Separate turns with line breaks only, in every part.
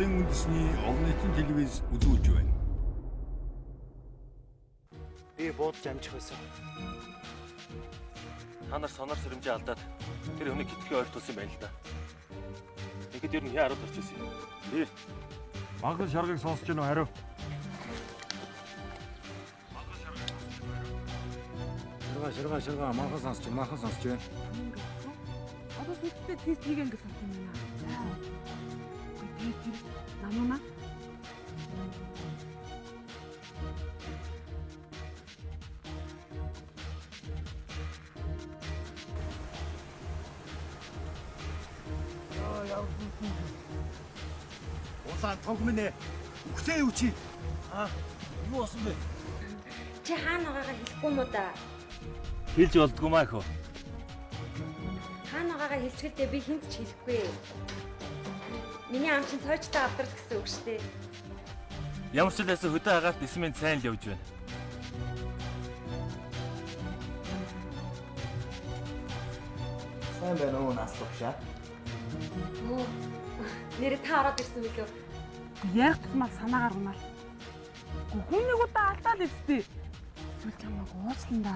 Монголын үндэсний олон нийтийн телевиз үзүүлж байна.
Би буудалж амжих байсан. Та нар сонор сэрэмжээ алдаад тэр хүнийг хитгэн ойлтуулсан байна л да. Тэгэхэд ер нь хий харуулж ирсэн юм. Би
Монгол шаргыг сонсож гинөө хариу. Ширга манхан сонсож байна.
Одоо сүлдтэй тест хийх гэж бодсон юм аа. Тэгээд намаа
Улаан тог минь үхтэй юу чи? Юу болсон бэ?
Чи хаана байгаагаа хэлэхгүй юм уу да?
хэлж болдгоо маа хөө.
Хаана байгаагаа хэлчихэлдээ би хинт ч хэлэхгүй. Миний ам чинь цойчтой авдрал гэсэн үг шүү дээ.
Ямар ч хэлээс хөдөө агаарт нисмэн сайн л явж байна.
Сайн байна уу нас багшаа?
Нэр та ороод ирсэн билүү?
яг тусмал санаагаар унаал. Хүнийг удаа алдаад эцтэй. Эсвэл чамайг уучлан да.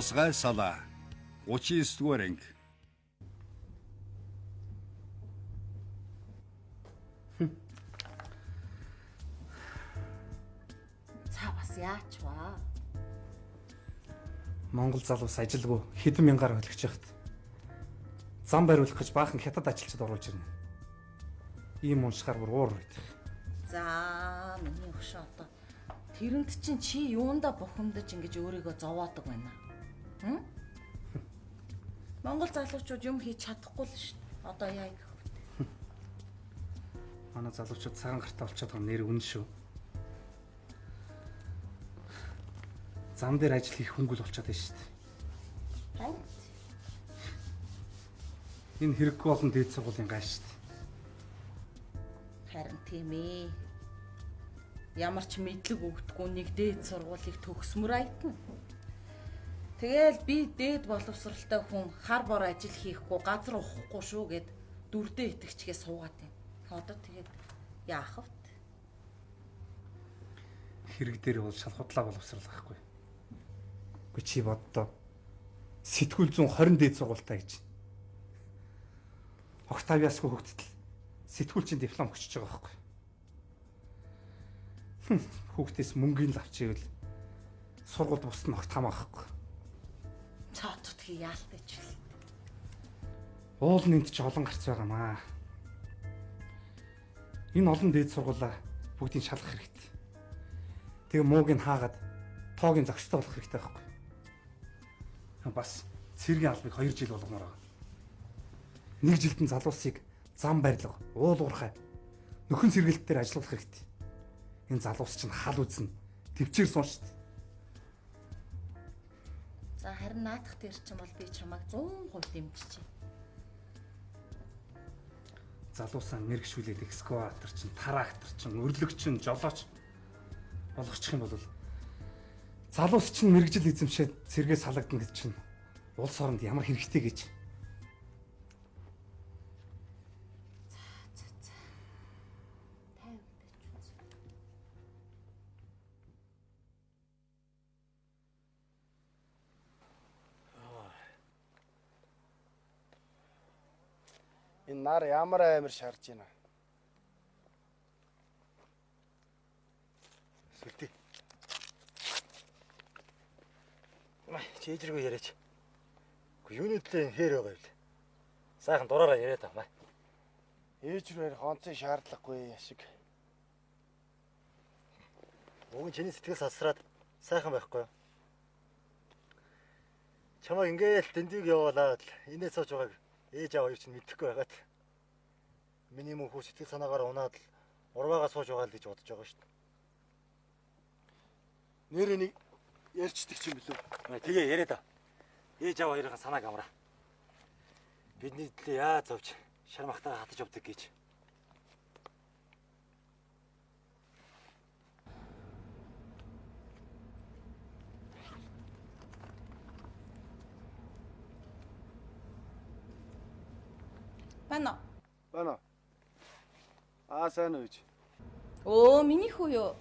Тусгай салаа 39 дугаар анги.
Цаа бас яач ваа.
Монгол залуус ажилгүй хэдэн мянгаар хөлөгч яхад. Зам бариулах гэж баахан хятад ажилчид оруулж ирнэ. Ийм уншихаар бүр уур байдаг.
За миний өгшөө одоо тэрэнд чинь чи юунда бухимдаж ингэж өөрийгөө зовоодог байна. Хм? Монгол залуучууд юм хийж чадахгүй л шүү дээ. Одоо яа гэх вэ?
Манай залуучууд цагаан гартаа олцоод байгаа нэр үнэн шүү. Зам дээр ажил хийх хөнгөл болчиход байна шүү дээ. Энэ хэрэггүй олон дээд сургуулийн гаш шүү дээ.
Харин тийм ээ. Ямар ч мэдлэг өгдөггүй нэг дээд сургуулийг төгсмөр айтна. Тэгэл би дээд боловсралтай хүн хар бор ажил хийхгүй газар ухахгүй шүү гэд дүрдээ итгэжгээ суугаад юм. Одоо тэгээд яах вэ?
Хэрэг дээр бол шалхуудлаа боловсрал байхгүй. Гэхдээ чи боддоо сэтгүүл 120 дээд сургуультай гэж. Октавиасгүй хөгтөл сэтгүүлчийн диплом өгчөж байгаа байхгүй. Хүүхдээс мөнгөний л авчивэл сургуульд бусд нь огт хамаахгүй.
Цаатуудхий яалтай ч вэ.
Уул нэнд ч олон гарц байгаамаа. Энэ олон дээд сургуулаа бүгдийг шалгах хэрэгтэй. Тэгээ мууг нь хаагаад тоогийн зохистой болох хэрэгтэй байхгүй. Бас цэргийн албыг 2 жил болгомоор байгаа. 1 жилд нь залуусыг зам барилга, уул уурхай, нөхөн сэргэлт дээр ажиллуулах хэрэгтэй. Энэ залуус чинь хал үзнэ, төвчээр суун шүү дээ.
За харин наадах дээр ч юм бол би чамайг 100% дэмжиж.
Залуусаа мэрэгшүүлээд экскаватор чинь, трактор чинь, өрлөгч чинь, жолооч болгочих юм бол залуус чинь мэрэгжил эзэмшээд сэргээ салгадна гэж чинь улс оронд ямар хэрэгтэй гэж.
Энэ нар ямар амар шарж байна.
Сүлдээ. Маа, чийжрэгөө яриач. Юуны төлөө хээр байгаа юм. Сайхан дураараа яриад авмаа.
Ээж рүү хонцын шаардлагагүй яшиг.
Уг нь чиний сэтгэл сасраад сайхан байхгүй юу? Чамайг ингээл дэндийг явуулаад инээ сууж байгааг ээж аваа юу ч мэдэхгүй байгаад. Миний мөнхөө сэтгэл санаагаар унаад л урваагаа сууж байгаа л гэж бодож байгаа шүү дээ.
Нэрээ нэг ярьчдаг юм билүү?
Тэгээ яриад ав. Ээж аваа хоёрын санааг амраа. Бидний төлөө яаж зовж шармахтайгаа хатаж явдаг гэж.
Бана.
Бана. Сайн уу?
Оо, миний хүү юу?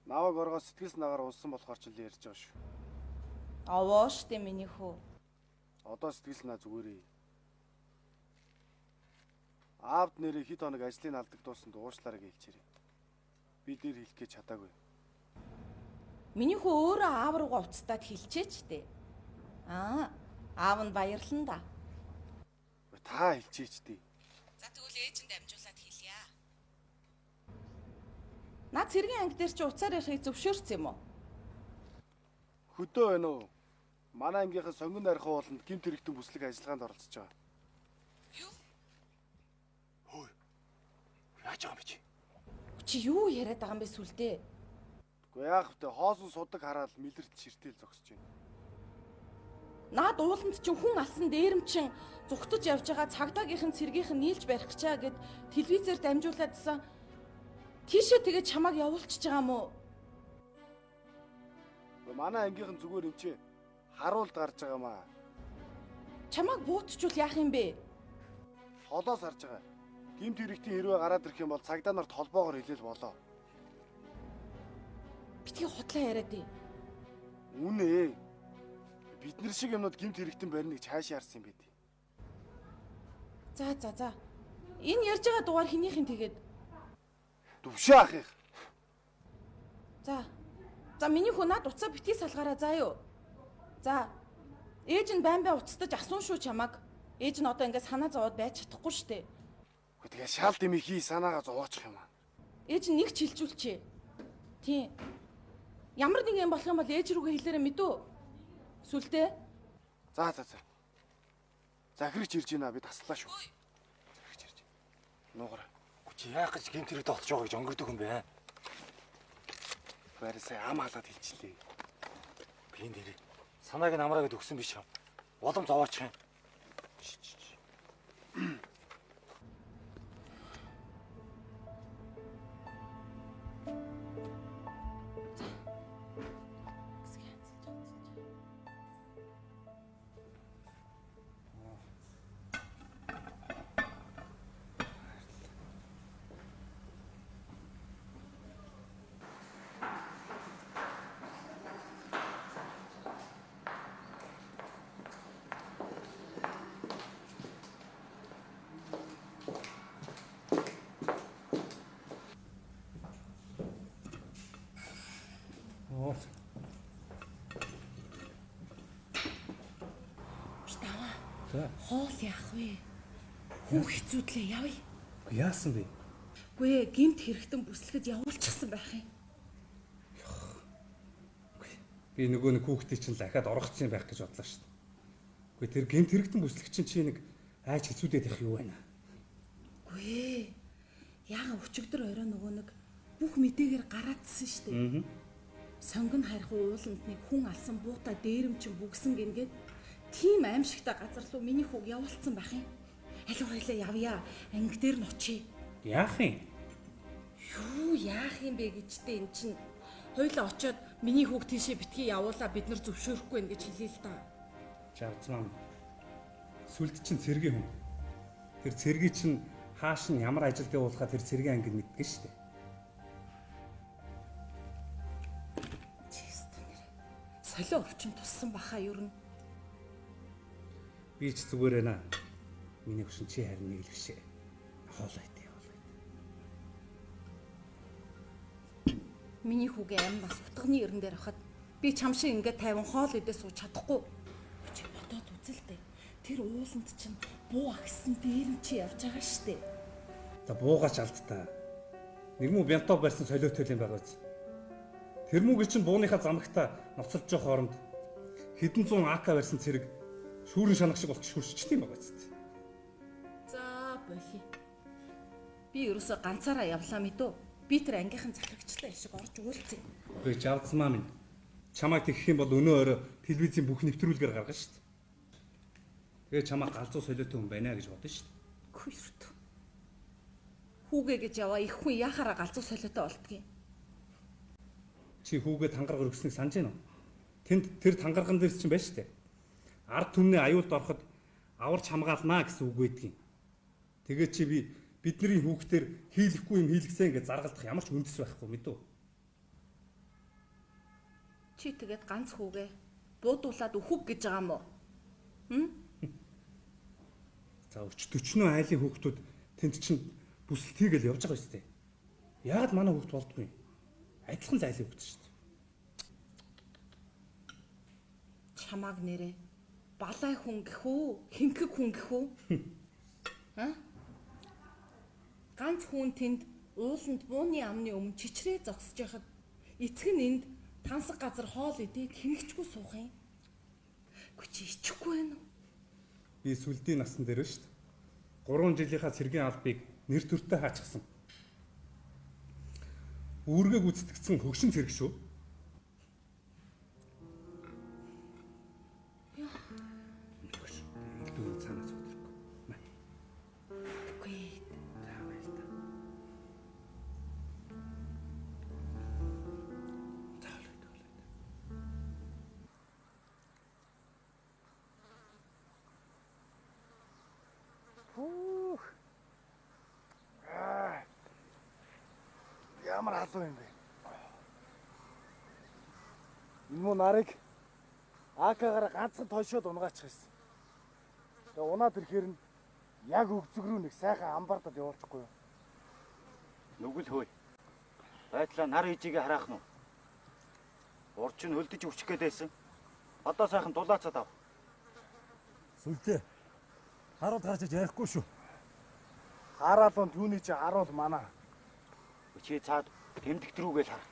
Наваг оргоо сэтгэл санаагаар унсан болохоор ч л ярьж байгаа шүү.
Аваа штэ миний хүү.
Одоо сэтгэл санаа зүгээрээ. Аавд нэрээ хэд хоног ажлыг алдаг дуусанд уушлаарай гэлчээрэй. Би дээр хэлэх гэж чадаагүй.
Миний хүү өөрөө аав руугаа уцтаад хэлчихэж дээ. Аав нь баярлан да.
Та хэлчихээч дээ.
За тэгвэл ээжинд амжуулаад хэлье. Наад цэргийн анги дээр чи уцаар ярихыг зөвшөөрсөн юм уу?
Хөдөө байна уу? Манай ангийнхаа сонгон нарийнхаа ууланд гэмт хэрэгтэн бүслэг ажиллагаанд оролцож байгаа.
Юу?
Хөөе. Яаж байгаа юм бэ чи?
Чи юу яриад байгаа юм бэ сүлдээ?
Гэхдээ яах вэ? Хоосон судаг хараад мэлэрт ширтэл зогсож байна.
Наад ууланд чинь хүн алсан дээрэмчин зүгтэж явж байгаа цагдаагийнхэн цэргийнх нь нийлж барих чаа гэд телевизээр дамжуулаадсан. Тийшээ тэгээд чамааг явуулчихж байгаа юм уу?
Манай ангийнхан зүгээр юм чи харуулд гарч байгаа маа.
Чамааг буутчвал яах юм бэ?
Холоос харж байгаа. Гэмт хэрэгтийн хэрвээ гараад ирэх юм бол цагдаа нарт холбоогоор хэлээл болоо.
Битгий хотлоо яриад ээ.
Үнэ. Бид нар шиг юмнууд гэмт хэрэгтэн барьныг цаашаа харсан юм бэ.
За. Энэ ярьж байгаа дугаар хинийх нь тэгээд?
Дүвшээ ах их.
За миний хүү над уцаа битгий салгаараа заа юу. За. Ээж нь байн уцтаж асуун шүү чамааг. Ээж нь одоо ингээд санаа зовоод байж чадахгүй штэ.
Тэгээ шал дэмий хий санаагаа зовоочих юм аа.
Ээж нь нэг ч хилжүүлчээ. Тийм. Ямар нэг юм болох юм бол ээж рүүгээ хэлээрэ мэдүү. Сүлдээ.
За. Захирч ирж байна би таслаа шүү. Захирч ирж. Нуугар.
Чи яах гэж гэмт хэрэгт олж байгаа гэж өнгөрдөг юм бэ?
Байрасаа ам халаад хэлчихлээ.
Би энэ дээрээ санааг нь амраагаад өгсөн биш юм. Улам зовоочих юм.
За.
Хоол яах вэ? Хүн хэцүүдлээ явъя.
Яасан бэ?
Үгүй ээ, гинт хэрэгтэн бүслэхэд явуулчихсан байх юм.
Би нөгөө нэг хүүхдийг чинь дахиад оргоцсон байх гэж бодлоо шүү дээ. Үгүй тэр гэмт хэрэгтэн бүслэг чинь чи нэг айж хэцүүдээд их юу байна?
Үгүй ээ. Яагаад өчигдөр орой нөгөө нэг бүх мэдээгээр гараадсан шүү дээ. Сонгон харих ууланд нэг хүн алсан буута дээрэмчин бүгсэн гингээд тийм аимшигтай газар руу миний хүүг явуулсан байх юм. Алуу хоёлаа явъя. Анги дээр нь очие.
Яах юм?
Юу яах юм бэ гэжтэй эн чинь хоёлаа очиод миний хүүг тийшээ битгий явуулаа бид нар зөвшөөрөхгүй байх гэж хэлээ л даа.
Жавцмаа. Сүлд чинь цэргийн хүн. Тэр цэргийн чинь хааш нь ямар ажилд явуулахаа тэр цэргийн ангид мэддэг шүү дээ.
Солио өвчин туссан баха юу н.
Би ч зүгээр байна. Миний хөшин чи харин нэг л бишээ. Хоолой дээ.
Миний хүүгийн амь бас утганы ерэн дээр хахад би чам шиг ингээд 50 хоол идээ сууж чадахгүй. Чи бодоод үзэлтэй. Тэр ууланд чинь буу агсан дээр нь чи явж байгаа штэ.
За буугаач алдтаа. Нэг муу бянтоо барьсан солиотой юм байгаа биз. Тэр мүүгийн чинь бууныхаа замагтаа ноцолж жоох хооронд хэдэн зуун АК барьсан цэрэг шүүрэн шанах шиг болчих шүрчтэй юм байгаа биз.
За болий. Би ерөөсө ганцаараа явлаа мэдөө. Би тэр ангийнхан захирагчлаа шиг орж өгүүлцээ.
Үгүй жавцмаа минь. Чамайг тэгэх юм бол өнөө өрөө телевизийн бүх нэвтрүүлгээр гаргана шүү дээ. Тэгээ чамаа галзуу солиотой хүн байна гэж бодсон шүү дээ.
Күрт. Хүүгээ гэж яваа их хүн яхаараа галзуу солиотой болдгийг.
Чи хүүгээ тангараг өргөснийг санаж байна уу? Тэнд тэр тангарган дээр чинь байна шүү дээ. Ард түмний аюулд ороход аварч хамгаалнаа гэсэн үг байдгийн. Тэгээ чи бидний хүүхдээр хийлэхгүй юм хийлгсэн гэж заргалдах ямар ч үндэс байхгүй мэдв.
Чи тэгээд ганц хүүгээ буудуулаад өхөг гэж байгаа юм уу? Хм?
За өчтөчнөө айлын хүүхдүүд тэнд чинь бүсэлтийгэл явж байгаа шүү дээ. Яагаад манай хүүхд болдгүй юм? Адилхан л айлын хүүхд шүү дээ.
Чамааг нэрээ балай хүн гэх үү? Хинхэг хүн гэх үү? Ха? Ганц хүн тэнд ууланд бууны амны өмнө чичрээ зогсож байхад эцэг нь энд тансаг газар хоол идээд хинэгчгүй суух юм. Үгүй чи ичихгүй байна уу?
Би сүлдийн насн дээр шүү дээ. 3 жилийнхаа цэргийн албыг нэр төртөө хаачихсан. Үүргээ гүйцэтгэсэн хөгшин цэрэг шүү. Дүүн цаанаас өдрөхгүй.
Үгүй.
Ямар халуун юм бэ? Энэ муу нарыг АК-гаар ганцхан тойшоод унгаачих байсан. Тэгээ унаад ирэхээр нь яг өгзөг рүү нэг сайхан амбардад явуулчихгүй юу?
Нүгэл хөөе. Байдлаа нар ижигээ хараах нь. Урд чинь хөлдөж өчөх гээд байсан. Одоо сайхан дулаацаад ав.
Сүлдээ. Харуул гарч иж ярихгүй шүү.
Хараалуун түүний чи харуул манаа.
Чи цаад тэмдэгт рүүгээл хар.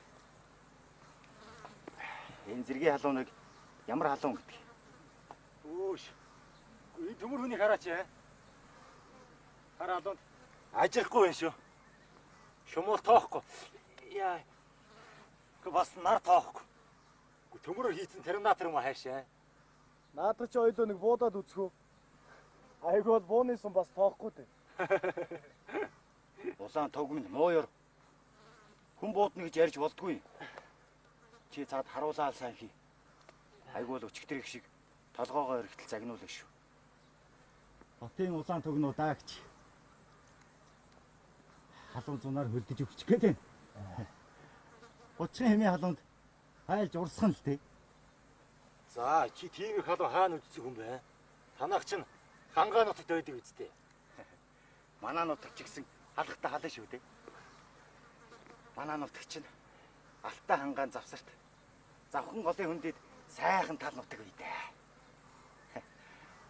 Энэ зэргийн халууныг ямар халуун гэдэг.
Өөш. Энэ төмөр хүний хараач яа. Хараалуун ажихгүй байх шүү. Шумуул тоохгүй. Яа. Бас нар тоохгүй. Төмөрөөр хийцэн терминатор юм хаашаа.
Наадах чи ойлоо нэг буудаад үзхүү. Айгуул бууны сум бас тоохгүй дээ.
Улаан тогмын мууяр. Хүн буудна гэж ярьж болдгүй. Чи цаад харуулаа сайн хий. Айгуул өчигдөр их шиг толгоогоо өргөтөл загнуулна шүү.
Хотын улаан тогнуудаа гэж. Халуун зунаар хөлдөж өгчих гээд байна. 30 хэмээ халуунд хайлж урсган л тээ. За чи тийм их халуун хаана үдцэх юм бэ? Танах чинь хангаа нутагт байдаг үсттэй.
Манай нутагт ч гэсэн халахтай халаа шүү дээ. Манай нутагт чинь Алтай хангаан завсарт завхан голын хөндөд сайхан тал нутаг үйдэ.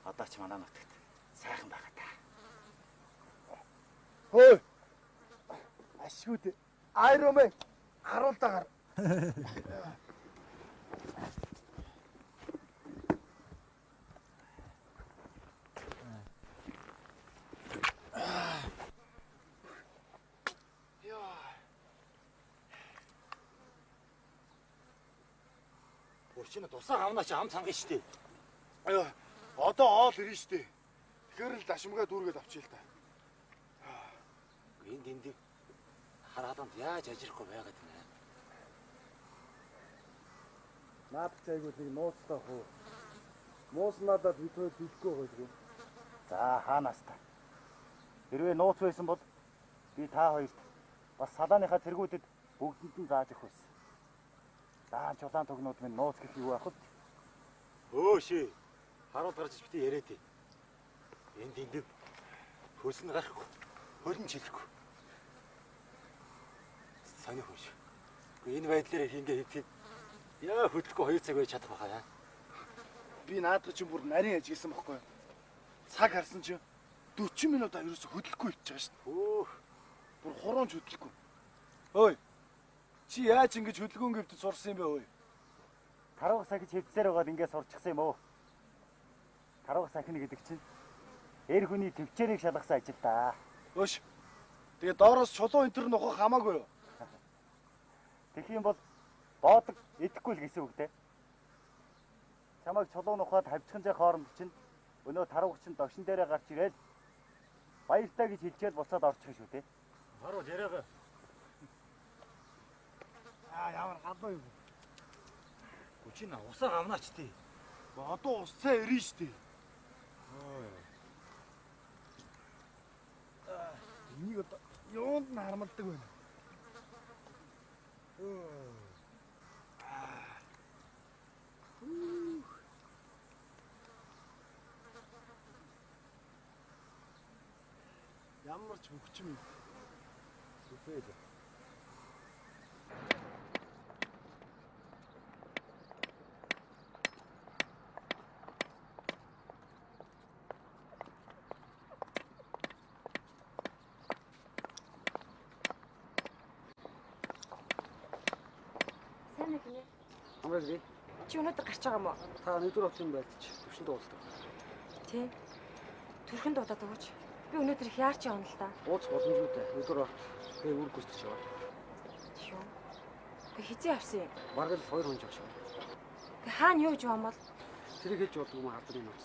Одоо ч манай нутагт сайхан байгаа та.
Хөөе. Ашгүй дээ. Айромэ харуулдаагаар.
Бурчина тусаа авнаа чи ам цангаж штий.
Одоо оол ирнэ штэ. Тэгэхээр л дашмгаа дүүргээд авчий л та.
Энд энд харааданд яаж ажирахгүй байгаад байна.
Наад цайгууд нэг нууцтай хуу. Нууц надад битүү дэлэхгүй байлгүй.
За хаанаас та. Хэрвээ нууц байсан бол би та хоёрт бас салааныхаа цэргүүдэд бүгдэнд нь зааж өгөх байсан. Даан чулаан тогнууд минь нууц гэх юу ах вэ?
Өөшөө. Харуул гарч бити яриад. Энд энд хөлн гарахгүй. Хөлн чилэхгүй. Сони хөөш. Энэ байдлаар хингээ хийхэд яа хөдлөхгүй 2 цаг байж чадах байхаа.
Би наадах чинь бүр нарийн ажигласан бохгүй. Цаг харсан чинь 40 минутаа ерөөсө хөдлөхгүй ичж байгаа шүү дээ.
Өөх.
Бүр хуруунч хөдлөхгүй. Ой. Чи яаж ингэж хөдөлгөөн гэвдэд сурсан юм бэ ой?
Таруух сахиж хэвдсээр байгаад ингээд сурчихсан юм уу? Таруух сахина гэдэг чинь эр хүний төвчээрийг шалгасан ажил даа.
Өш. Тэгээ доороос чулуу энтер нухах хамаагүй юу?
Тэгэх юм бол боодог идэхгүй л гэсэн үг дээ. Чамайг чулуу нухаад хавчхан зай хооронд чинь өнөө таруух чинь догшин дээрээ гарч ирээл баяртай гэж хэлчихэл буцаад орчих шүү дээ.
Харуул яриагаа.
Ямар халуун юм.
Бүчина усаа авнаач тий.
Одоо усцаа ирнэ штэ. Энийг одоо юунд нь хармалдаг байна? Ямар ч хөвчм юм. Үфээд.
Сайн нэг нэ.
Амралгүй.
Чи өнөөдөр гарч байгаа юм уу?
Та өнөөдөр очих юм байлч төвшөнд дуусдаг.
Тий. Төрхөн дуудаад өгөөч. Би өнөөдөр их яарч явна л да.
Ууц боломжтой. Өдөр огт би үр гүйцэж яваа.
Юу? Гэ хизээ авсан юм.
Бараг л 2 хүн жагш.
Гэ хаана юу гэж юм бол?
Тэрийг хэлж болдгүй юм хавдаг юм уу?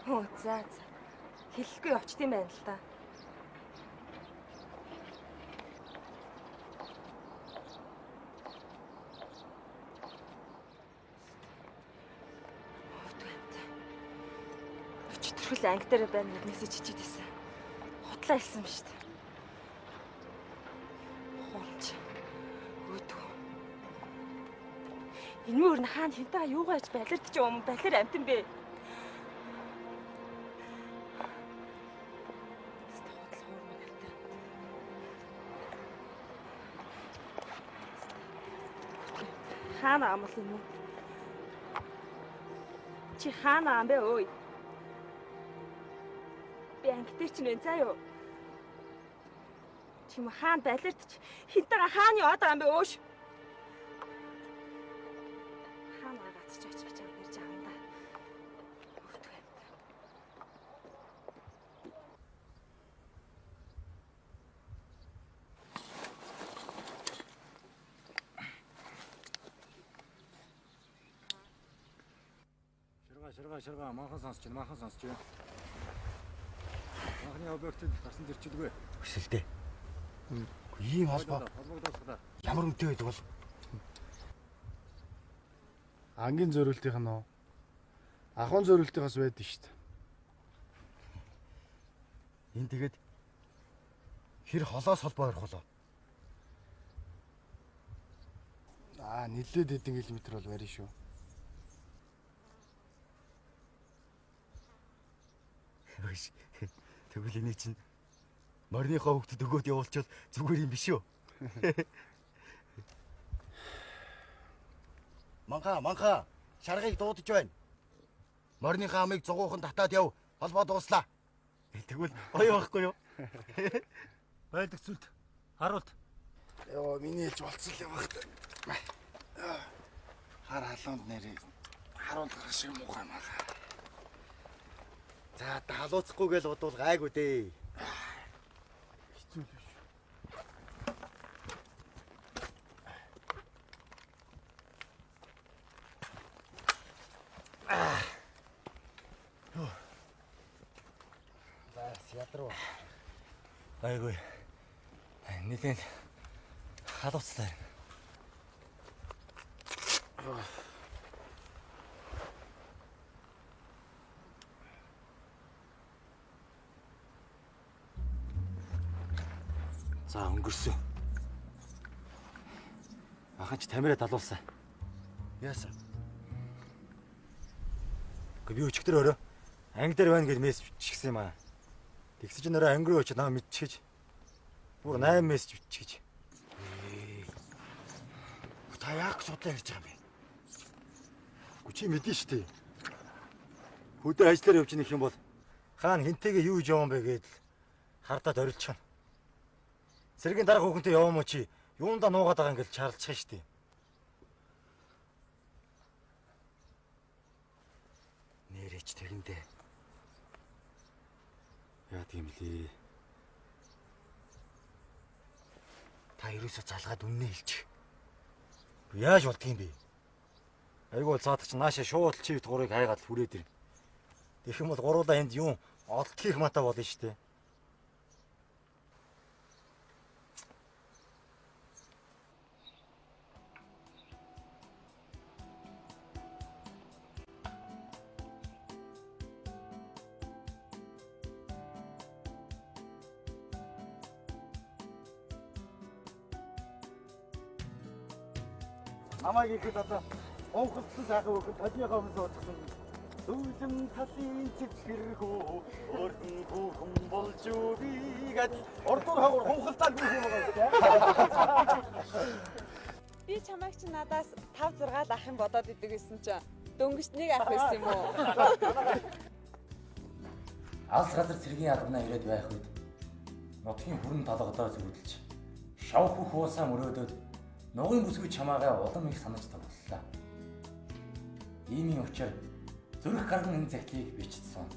Хөө за. Хэлэхгүй явчт юм байна л да. Төрхөл анги дээр байна гэднээсээ чичээд байсан. Хутлаа хэлсэн ба шүү дээ. Хуурч. Өөдгөө. Энэ мөр нь хаана хинтаа юу гайж балерд ч юм балер амтан бэ? Хаана амл юм уу? Чи хаана ам бэ ой? Би ангитэр чинь вэ заа юу? Чи м хаан балерт ч хинтэйгээ хааны яваад байгаа юм бэ өөш? Хаана гацч очих гэж байгаа нэрж аавна да. Өвтгөө юм да.
Ширгаа манхан сонсч байна. Анхны объектыг гарсан зөрчилгүй.
Өсөлтэй. Ийм холбоо. Ямар үнэтэй байдаг бол? Ангийн зөриөлтийнх нь нөө. Ахын зөриөлтийнхээс байдаг шүү дээ.
Энд тэгээд хэр холоос холбоо ярих болоо.
Нилээд хэдэн километр бол барь шүү.
Тэгвэл энийг чинь морныхоо хөвгөд өгөөд явуулчвал зүгээр юм биш үү?
Манха, шаргыг дуудаж байна.
Морныхаа амыг зугуухан татаад яв. Холбоо дууслаа. Тэгвэл гоё байхгүй юу? Байдаг зүйлд харуулт.
Йоо, миний ээж болцсон юм байна. Хар халуунд нэрээ харуулах шиг муухай мага.
За халууцахгүй гээл бодвол гайгүй дээ.
Хэцүү л биш.
Ядруу. Гайгүй. Нилээн халууцтай. За өнгөрсөн. Ахач тамираа далуулсан. Яасан? Гэхдээ би өчигдөр өрөө анги дээр байна гэж мессеж бичсэн юм аа. Тэгсэж нэрээ анги руу очиж намайг мэдчихэж. Бүр 8 мессеж биччихэж. Та яах гэж судлаа ярьж байгаа юм бэ? Чи мэдэн шүү дээ. Хөдөө ажиллаар явж ирэх юм бол хаана хинтэйгээ юу хийж явсан бэ гэдэл хардаад орилчихно. Сэргийн дарга хүүхэнтэй яваа мó чи юундаа нуугаад байгаа ингээл чарлцхан шүү дээ. Нэрэж тэрэндээ. Яа тийм лээ. Та ерөөсөө залгаад үннээ хэлчих. Яаж болдго юм бэ? Айгуул цаадаг чи наашаа шууд чи туурыг хайгаад хүрээд ирнэ. Тэгэх юм бол гуруулаа энд юу олд хийх матаа болно шүү дээ.
Намайг ихэд одоо онхолцсон сайхан өгөн толиогоо өмнө суудсан. Сүүлэн талын цэвэрхүү өрхөн хүүхэн болж юу бигээд ордуур хагуур хонхолтаад юу юм байгаа юм.
Би чамайг чи надаас 5 6 ах юм бодоод идэг гэсэн чинь дөнгөж нэг ах байсан юм уу?
Алс газар цэргийн албанаа ирээд байх үед нутгийн хүрэн толгодоо зүрдэлж шавх бүх уусаа мөрөөдөд ногын бүсгүй чамаагаа улам их санаж тоглоллаа. Иймийн учраас зүрх гарган энэ захлыг бичсэн.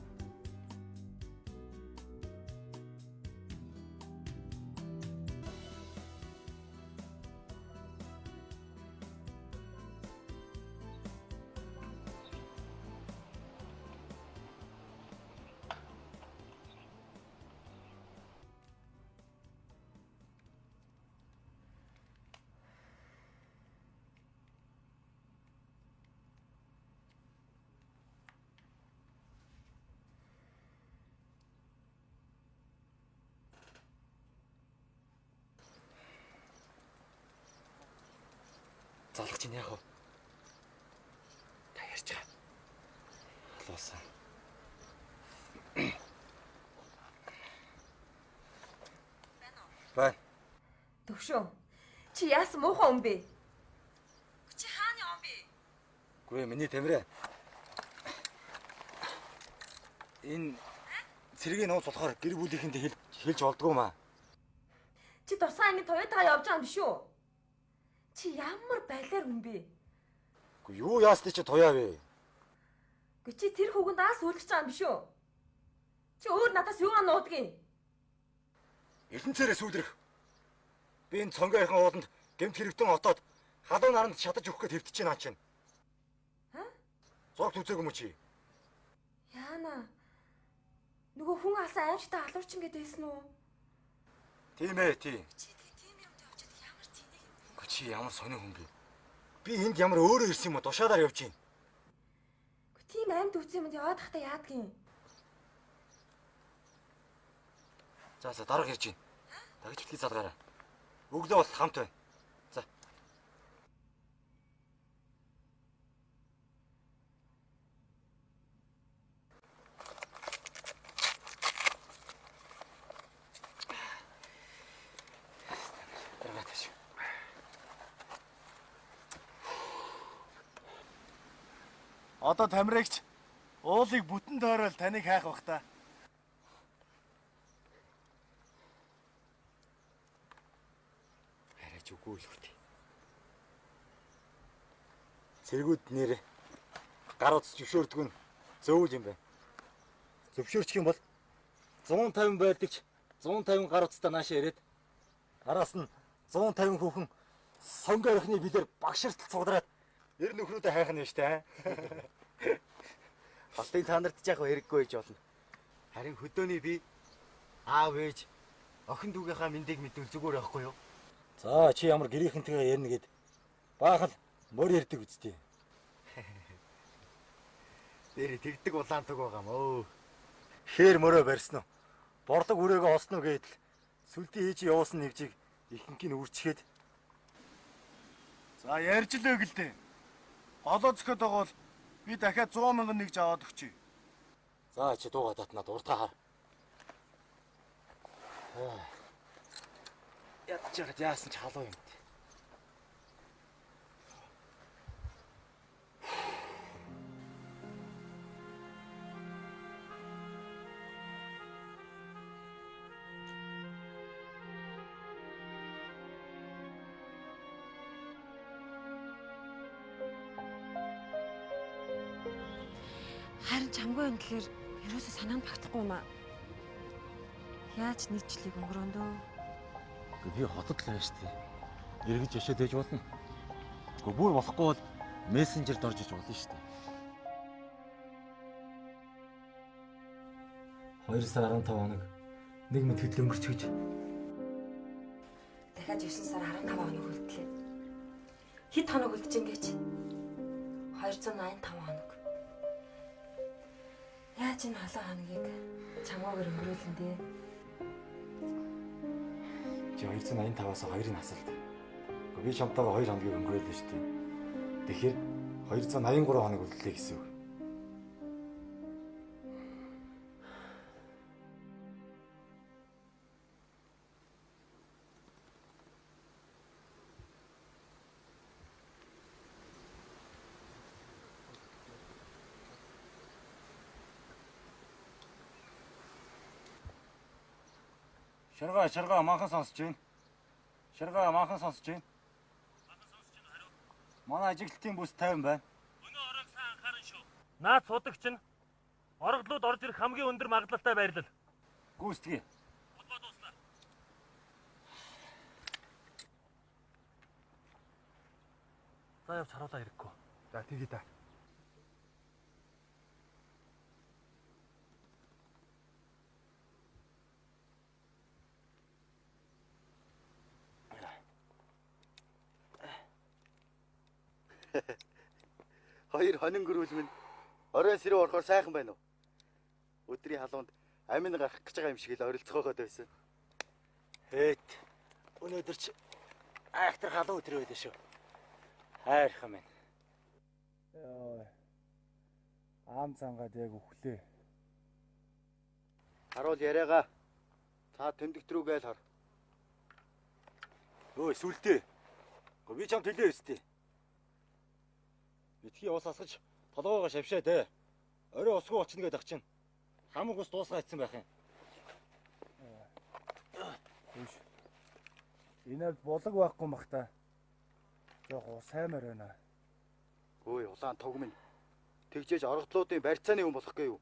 Залах чинь яах вэ? Та ярьж байгаа. Халуусан. Бай.
Төвшөө. Чи яасан муухай юм бэ? Чи хааны юм бэ?
Гүй миний тамираа. Энэ цэргийн нууц болохоор гэр бүлийнхэндээ хэлж болдгоо маа.
Чи тусгай анги Toyota-га явж байгаа юм биш үү? Чи ямар байлаар хүн бэ?
Гүй юу яасны чи туяа вэ?
Гүй чи тэр хүүгэнд аас үлдчихэж байгаа юм биш үү? Чи өөр надаас юугаа нуудгийг?
Эрдэнцээрээ сүүлрэх. Би энэ цонгойхон ууланд гэмт хэрэгтэн отоод халуун наранд шатаж өгөх гээд хэвтэж байна чинь.
Ха?
Зогт үзээгүй юм чи?
Яана. Нөгөө хүн алсан аимшигтай халуурчин гэдээсэн үү?
Тийм ээ, тийм. Чи ямар сонио хүн бэ? Би энд ямар өөрөө ирсэн юм уу? Тушаалаар явж гин.
Гэхдээ тийм амьд үгүй юмд яваад тахта яадгийн.
За дарга ярьж гин. Дагж битгий залгаараа. Өглөө бол хамт байна. За.
Одоо тамирагч Уулыг бүтэн тойрол таныг хайх бах та.
Хараач үгүй л хөтэй. Цэргүүд нэр гар утас зөвшөөрдөг нь зөвүүл юм байна. Зөвшөөрчих юм бол 150 байдаг ч 150 гар утастай наашаа ирээд араас нь 150 хүүхэн сонгоо орхины билээр багширтал цуглараад ер нөхрүүдээ хайх нь штэ. Хотын та нарт ч яг хэрэггүй гэж болно. Харин хөдөөний би аав ээж охин дүүгийнхаа мэндийг мэдвэл зүгээр байхгүй юу? За чи ямар гэрийнхэнтэйгээ ярина гэд баахал мөр ярддаг үсттэй. Нэр тэгдэг улаан туг байгаа мөө. Хээр мөрөө барьсан уу? Борлог үрээгээ олсон уу гэдэл сүлдийн ээж явуулсан нэгжийг ихэнхийг нь үрчгээд.
За ярьж л өглөө. Голоо зөхөд байгаа бол би дахиад 100 мянган нэгж аваад өгчий.
За чи дуугаа татнаад урдгаа хар. Ядч яагаад яасан ч халуу юм.
Харин чамгүй юм гэхээр ерөөсөө санаанд багтахгүй юм аа. Яаж нийтлийг өнгөрөөндөө?
Би хотод л байна шүү дээ. Эргэж яшаад ээж болно. Гэхдээ бүр болохгүй бол мессенжерд орж иж болно шүү дээ. 2 сар 15 хоног нэг мэд хөдөл өнгөрч гэж.
Дахиад 9 сар 15 хоног үлдлээ. Хэд хоног үлдэж ингэж? 285 хоног. Яаж энэ холоо хоногийг чамаагаар өнгөрүүлэн дээ?
Чи 285-аас 2-ыг асуулт. Би чамтайгаа 2 хоногийг өнгөрөөлөө шүү дээ. Тэгэхээр 283 хоног үлдлээ гэсэн үг. Шаргаа манхан сонсож байна. Шаргаа манхан сонсож байна. Манай ажиглалтын бүс 50 байна.
Өнөө орог сайн анхааран шүү. Наад судагч нь ороглууд орж ирэх хамгийн өндөр магадлалтай байрлал.
Гүйцэтгэе.
Улбаа дуслаа. За явж харуулаа хэрэггүй.
За тэгье та.
Хоёр хонин гөрүүлмэн оройн сэрээ орохоор сайхан байна уу? Өдрийн халуунд амин гарах гэж байгаа юм шиг л орилцохоод байсан.
Хээт. Өнөөдөр ч айхтар халуун өдөр байлаа шүү. Хайрхан минь.
Яа. Аам цангаад яг өглөө. Харуул яриагаа. Та тэмдэгт рүү гээл хар.
Өө сүлдээ. Би чам төлөө өстэй. Битгий ус асгаж толгоогоо шавшаа дээ. Орой усгүй очно гэдэг ах чинь. Хамаг ус дуусгаа ицсэн байх юм.
Энэ болог байхгүй мах та. Жог саймаар байна. Ой улаан туг минь. Тэгжээж орогдлуудын барьцааны хүн болох гээ юу?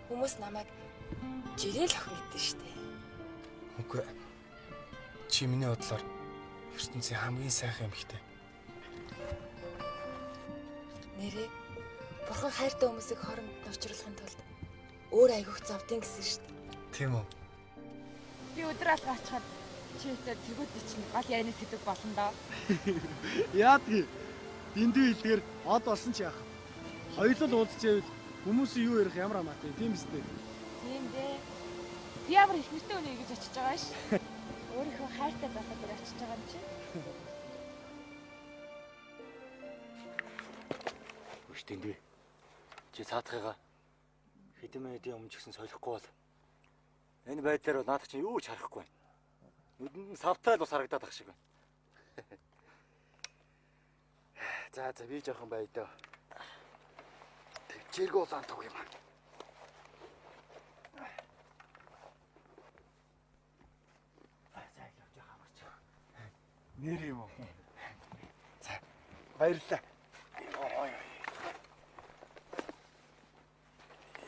Хүмүүс намайг жирэл охин гэдэг шүү дээ.
Үгүй. Чи миний бодлоор ертөнцийн хамгийн сайхан эмэгтэй.
Нэрээ бурхан хайртай хүмүүсийг хооронд нуучруулахын тулд өөр айгуух завдын гэсэн шүү дээ.
Тийм үү?
Би өдөр алга ачаад читэй тэгүүд чинь гал яйны сэдв болно доо.
Яадгийг дэндүү хэлдгэр од олсон ч яах. Хоёулаа уулзчихвэл хүмүүсийн юу ярих ямар амаатай тийм үстэй.
Тийм дээ. Би ямар их нэртэй үнэ гэж очиж байгаа ш. Өөрийнхөө хайртай байхад очиж байгаа юм чи.
Өштэндээ. Чи цаатахыгаа хэдэн минутын өмнө ч гэсэн солихгүй бол энэ байдлаар надад чинь юу ч харахгүй байна. Нүдэнд нь савтай л ус харагдаад ах шиг байна.
За би жоохон бай дөө. Төвчээргүй улаан туг юм аа. За явж хамарч. Нэр юм уу? За баярлалаа.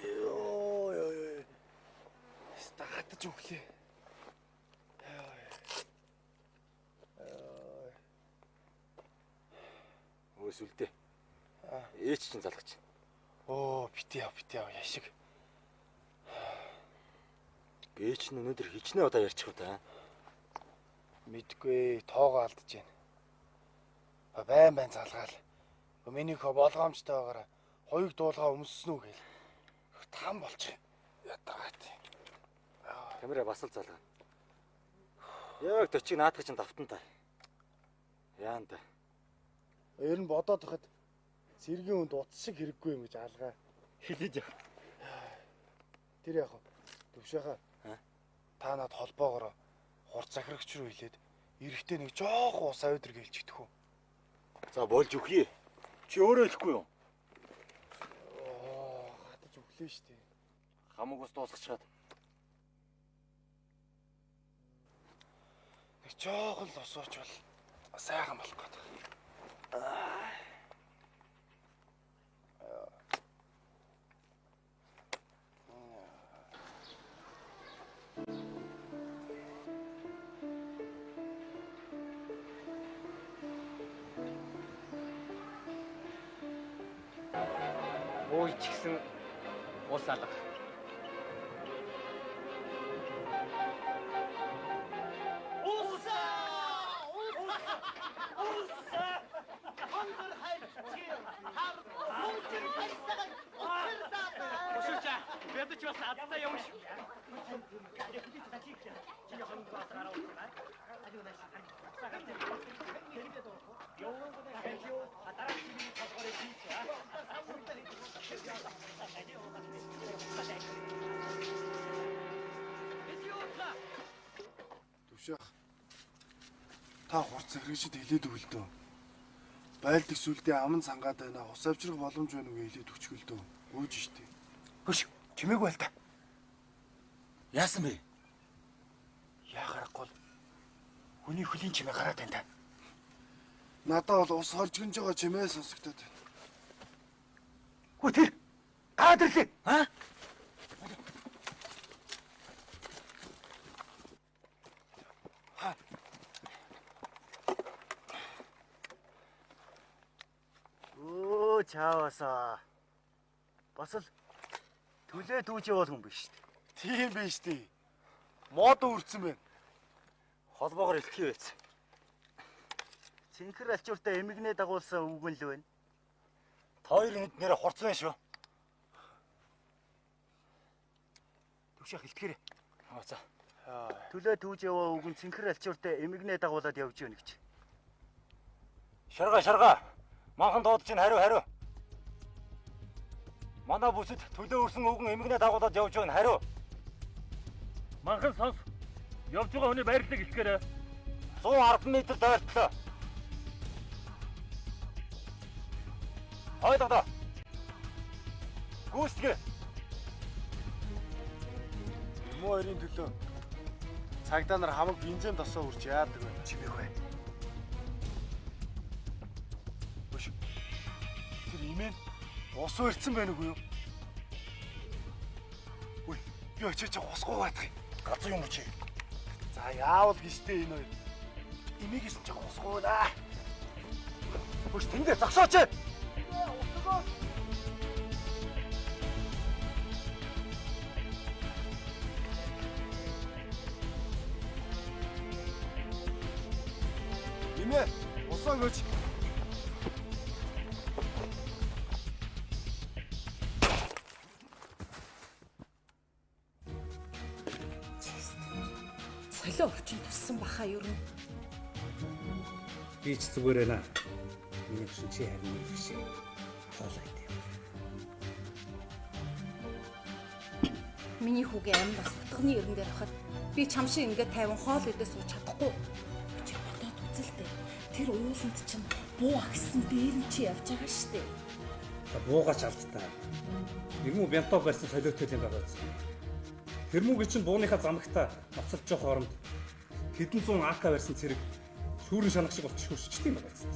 Йоо. Статаж өглөө.
Өөс үлдээ. Ээч чинь залгач.
Битээ яшиг.
Ээч нь өнөөдөр хичнээн удаа ярьчих уу та?
Мэдгүй тоогоо алдаж байна. Байн залгаал. Миний хөө болгоомжтойгоор хоёуг дуулгаа өмссөн үү гээл. Там болчих. Ятгаад.
Камера бас л залгаа. Яг төчиг наадах чинь давтан та. Яанда.
Ер нь бодоод байхад цэргийн үнд утас шиг хэрэггүй юм гэж алгаа.
Хэлээд яах.
Тэр яах вэ? Төвшөөхөө. Та над холбоогоор хурц захирагч руу хэлээд эрэхтэй нэг жоохон ус авидр гэлж идэх үү.
За болж өгье. Чи өөрөө хэлэхгүй юу?
Хатаж өглөө штэ.
Хамаг ус дуусгачаад.
Нэг жоохон л ус уучвал сайхан болох гэдэг.
Ой ч гэсэн ус алга.
Төвшөөх. Та хурц захирагчд хэлээд өгөл дөө. Байлд их сүлдээ аман цангаад байна. Ус авчрах боломж байна уу хэлээд өчгөл дөө. Өөж штэ.
Хөш, чимээгүй байл та. Яасан бэ?
Яахарахгүй л
Хүний хөлийн чимээ гараад байна та.
надад бол ус хорж гинж байгаа чимээ сонсогдоод байна.
Хөө тэр гаадэрлээ. Чааваса. Бас л төлөө дүүж явал хүн биш шүү дээ.
Тийм биш дээ. Мод үрцэн байна.
Холбоогоор илтгэе байц. Цэнхэр алчууртаа эмигнээ дагуулсан үгэн л байна. Та хоёрын нүднэрээ хурц байна шүү. Төвшөөх илтгээрэй. За. Төлөө дүүж яваа үгэн цэнхэр алчууртаа эмигнээ дагуулад явж байна гэж. Шарга. Манхан дуудаж чинь хариу. Манай бүсэд төлөө өрсөн үгэн эмгэнээ дагуулад явж байгаа нь хариу.
Манхан сонс. Явж байгаа хүний байрлалыг илтгээрэй.
110 м дойртлоо. Хойдоо. Гүйцэтгэе.
Муу хоёрын төлөө цагдаа нар хамаг бензин тосоо үрж яадаг байна.
Чимээх бай.
Тэр имэн ус өрцөн байна уу юу? Үй, би очиж усгүй баадах юм.
Газар юм чи.
За яавал гистэй энэ хоёр. Имийг исэн ч усгүй наа.
Хөш тэндээ зогсооч.
Имэ, усаа өгөөч.
Солио өвчин туссан баха ер нь.
Би ч зүгээр байна. Миний чинь чи харин нэг шиг хаалаа идэв.
Миний хүүгийн амь бас утганы ерөн дээр хахад би чам шиг ингээд тайван хоол идээ сууж чадахгүй. Чи бодоод үзэлтэй. Тэр ууланд чинь буу агсан бээрэн чи явж байгаа штэ.
Буугаач алдтаа. Нэгмүү бянтоо барьсан солиотой юм байгаа зү. Тэрмүүгийн чинь бууныхаа замагтаа ноцолж жоох оронд хэдэн зуун АК барьсан цэрэг шүүрэн шанах шиг болчих хөшчтэй юм байгаа зү.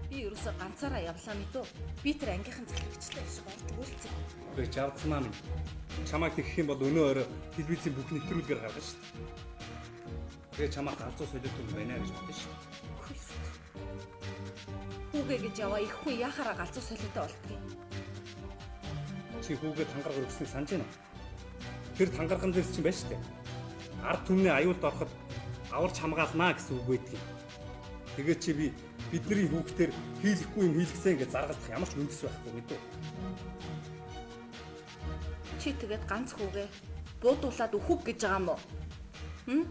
Би ерөөсө ганцаараа явлаа мэдөө. Би тэр ангийнхан захирагчтай шиг орж өгүүлцэн.
Гэ жавцмаа минь. Чамайг тэгэх юм бол өнөө өрөө телевизийн бүх нэвтрүүлгээр гаргана шүү дээ. Тэгээ чамаа галзуу солиотой юм байна гэж бодсон шүү дээ.
Хүүгээ гэж яваа их хүн яхаараа галзуу солиотой болтгийг.
Чи хүүгээ тангараг өргөснийг санаж байна уу? Тэр тангараган дээрс чинь байна шүү дээ. Ард түмний аюулд ороход аварч хамгаалнаа гэсэн үг байдгийг. Тэгээ чи бидний хүүхдээр хийлэхгүй юм хийлгсэн гэж заргалдах ямар ч үндэс байхгүй мэдүү.
Чи тэгээд ганц хүүгээ буудуулаад өөхөг гэж байгаа юм уу? Хм?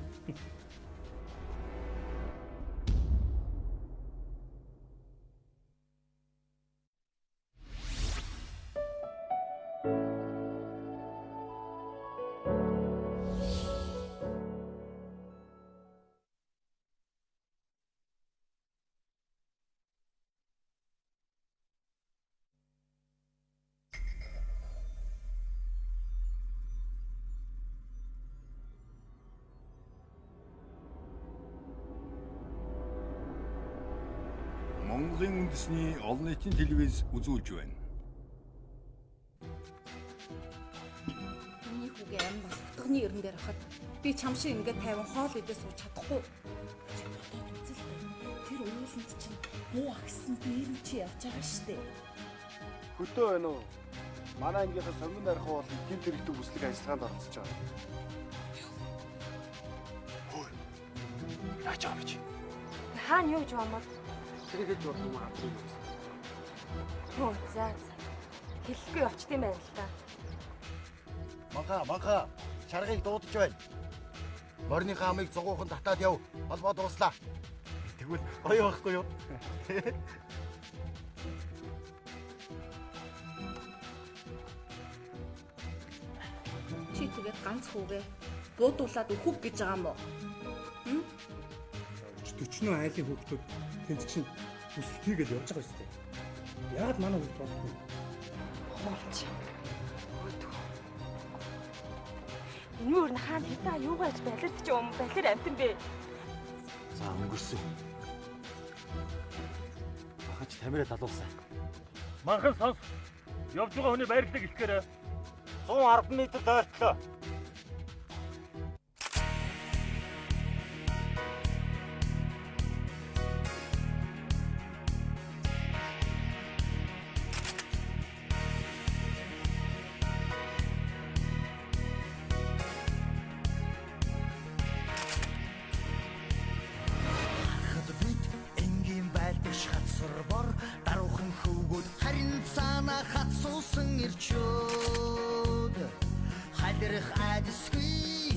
Монголын үндэсний олон нийтийн телевиз үзүүлж байна.
Миний хүүгээ амь бас утганы ерөн дээр хахад би чам шиг ингээд тайван хоол идэж сууж чадахгүй. Тэр ууланд чинь буу агсан бээрэн чи явж байгаа штэ.
Хөдөө байна уу? Манай ангийнхаа сомин арих бол гинт хэрэгтэй бүслэг ажиллагаанд оролцож байгаа. Хөөе. Яаж байгаа бэ чи?
Хаана юу гэж бамад?
Тэрийг хийж урд юм авах юм.
Хөө за. Хэлэхгүй очт юм байна л да.
Манха, чаргыг дуудаж байна. Морныхаа амыг зугуухан татаад яв. Холбоо дууслаа. Тэгвэл гоё байхгүй юу?
Чи тэгээд ганц хүүгээ буудуулаад өөхөг гэж байгаа юм уу? Хм?
40 айлын хүүхдүүд тэнд чинь бүсэлт хийгээд явж байгаа юм. Яагаад манай хүүхд болохгүй?
Хоолч. Энэ өөр хаан хэдэн юу гэж балид ч юм балир амтан бэ?
За өнгөрсөн. Ахач тамираа далуулсан.
Манхан сонс. Явж байгаа хүний байрлалыг илтгээрэй.
110 м дойртлоо.
Халирах адисгүй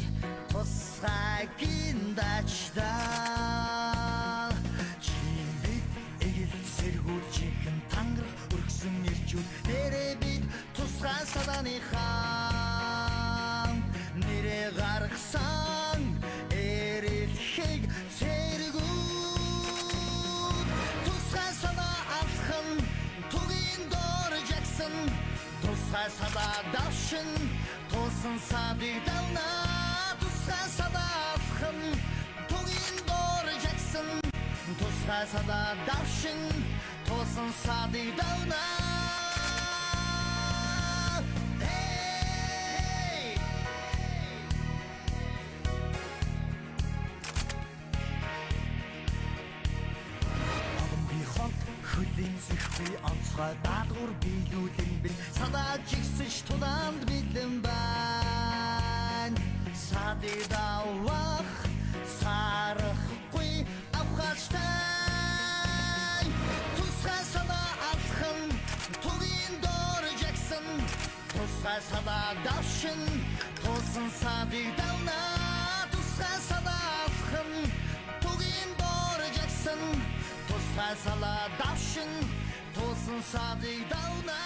тусгайгийн дачдаа чимбэг эгэл сэргүүрчийн тангар өргсөн ирчүүд нэрээ бид тусгай саданы хаан нэрээ гаргасан эрэлхийг сэргүүд тусгай садаа алхан тугийн дор жагсан тусгай садаа давшин Тусан садыг давна тусгай садаахын тугийн дор жагсан тусгай садаа давшин тусан садыг давна хөлийн зэхгүй онцгой даадгуур биелүүлэн бил садаа жигсэж тулаанд бэлэн байна садыг давах сарахгүй авхачтай тусгай садаа алхан тугийн дор жагсан тусгай садаа давшин тусан садыг давна тусгай садаа алхан тугийн дор жагсан тусгай садаа давшин тусан садыг давна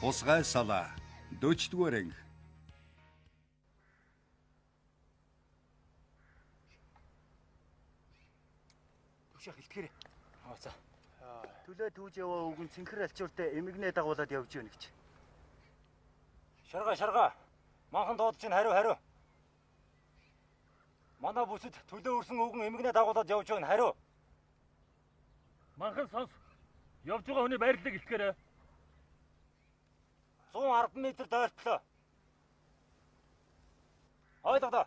Тусгай салаа 40-р анги.
Хооцоо.
Төлөө түүж яваа үгэн цэнхэр алчууртай эмигнээ дагуулад явж байна гэж.
Шарга. Манхан дууд чинь хариу. Манай бүсэд төлөө өрсөн үгэн эмигнээ дагуулад явж байгаа нь хариу.
Манхан сонс. Явж байгаа хүний байрлалыг илтгээрэй.
110 м дойртлоо. Ойлголоо.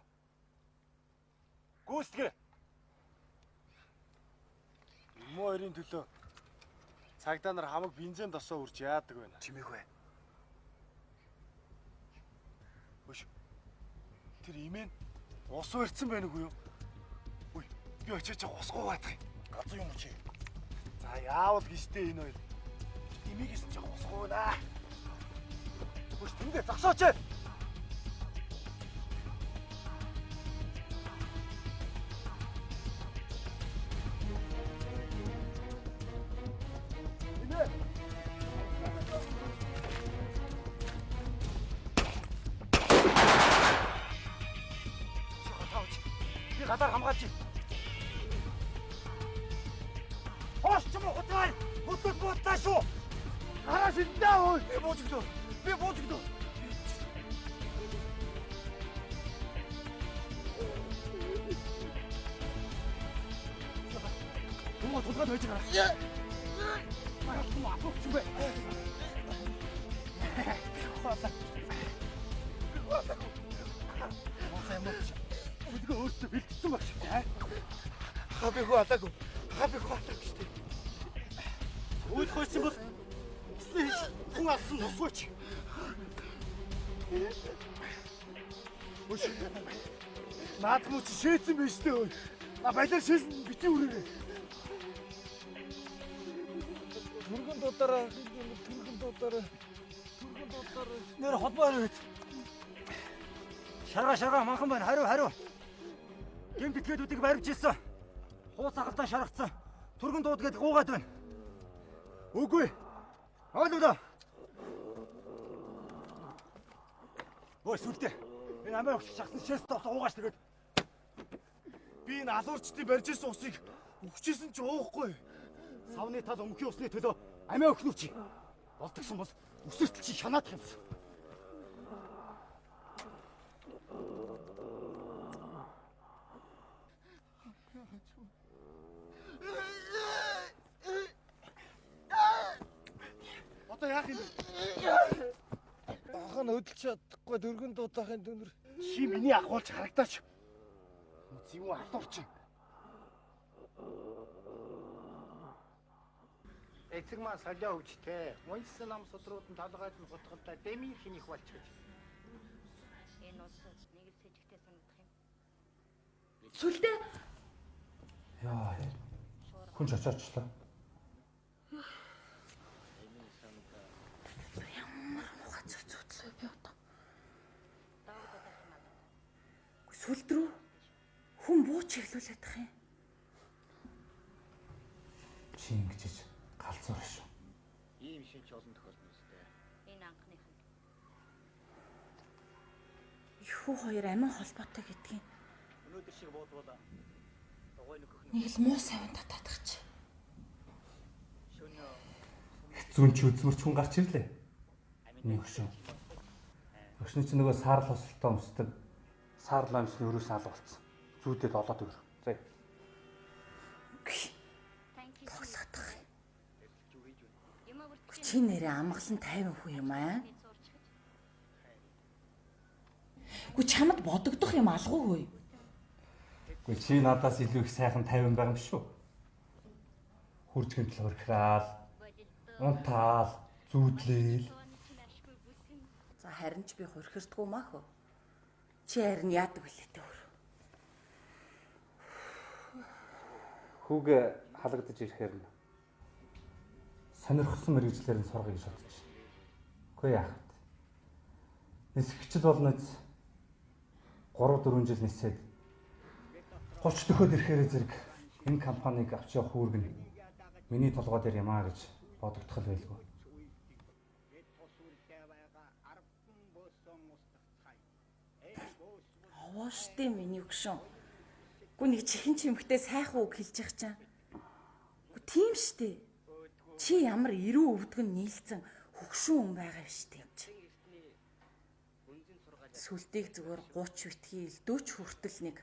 Гүйцэтгэе.
Муу хоёрын төлөө цагдаа нар хамаг бензин досоо үрж яадаг байна.
Чимээгүй.
Өш. Тэр имэн ус өрцөн байна уу юу? Үй, би очиж усгуу баадах юм. Газар юм чи. За яавал гистэй энэ хоёр. Имигээс ч усгуу наа. Өш тэндээ зогсооч.
Гадаар хамгаалж. Хоош ч юм уу хутай. Хөдлөж буудлаа шүү. Хараа шилдээ өө. Би буужигдоо. Тумаа тулгаад байж байгаа. Мараа тумаа апч бэ. Хооса. Өдгөө өөртөө бэлдсэн багш. Хабиху атаагүй шүү. Үйл хойсон бол хүн алсан нусууч. Өш. Наад муу чи шээсэн биш дээ. Баялаар шээсэн бити үрээрээ. Түргэн дуудаараа. Нэр холбоо ирээд. Шарга манхан байна. Хариу. Гин битгэдүүдийг барьж ирсэн. Хууц агалтаа шаргацсан. Түргэн дууд гэдэг гуугаад байна. Үгүй. Ойлголоо. Ой сүлдээ. Энэ амиа өгч шахсан шээс тоос уугаач тэгээд. Би энэ алуурчдын барьж ирсэн усыг өгчээсэн ч уухгүй. Савны тал өмхийн усны төлөө амиа өгнө чи. Болдгсон бол өсөртөл чи шанаадах юмсан. Одоо яах юм? Ахын хөдөлж чадахгүй дөргөн дуудахын дүнэр. Чи миний ахуулж харагдаач. Зэвүү алуурч.
Эцэг маань солио өвчтэй. Уншсан ном судрууд нь толгойд нь хутгалтай дэмий хинийх болчихж. Энэ улсад нэг л сэжигтэй санагдах юм.
Сүлдээ.
Яа. Хүн чачаачлаа.
Ямар муха зүцүүдлээ би одоо. Сүлдрүү хүн буу чиглүүлээд тах юм.
Чи ингэж галзуур шүү.
Ийм шинж олон тохиолдсон үстэй.
Энэ анхных нь. Ихүү хоёр амин холбоотой гэдгийг.
Өнөөдөр шиг буудвал дугуй нөхөх нь.
Нэг л муу савин татаадах чи.
Зүүн чи үзмэрч хүн гарч ирлээ. Нэг хөшөө. Өшний чи нөгөө саарл хосолтой өмсдөг. Саарл амьсны өрөөс алга болсон. Зүүдэд олоод өгөр. За.
Тоглоодох. Чи нэрээ амгалан 50% юм аа. Гү чамд бодогдох юм алгуугүй.
Гү чи надаас илүү их сайхан 50 байгаа юм шүү. Хурцгийн төлөөр храал. Унтаал, зүүдлээл.
За харин ч би хөрхөрдгөө мах уу. Чи харин яадаг вүлээ төр.
Хүүгээ халагдаж ирэхээр нь сонирхсан мэрэгчлэр нь сургыг шатчих. Үгүй яах вэ? Нисгчл болноц 3-4 жил нисээд 30 дөхөд ирэхээр зэрэг энэ компанийг авч явах үүрэг нь миний толгой дээр юм аа гэж бодогдох л байлгүй.
Овооштой миний өгшөн. Гү нэг чихэн чимхтэй сайхан үг хэлж явах чам. Гү Тийм штэ. Чи ямар эрүү өвдгөн нийлцэн хөгшин хүн байгаа юм штэ юм чи. Сүлтийг зүгээр 30 битгий 40 хүртэл нэг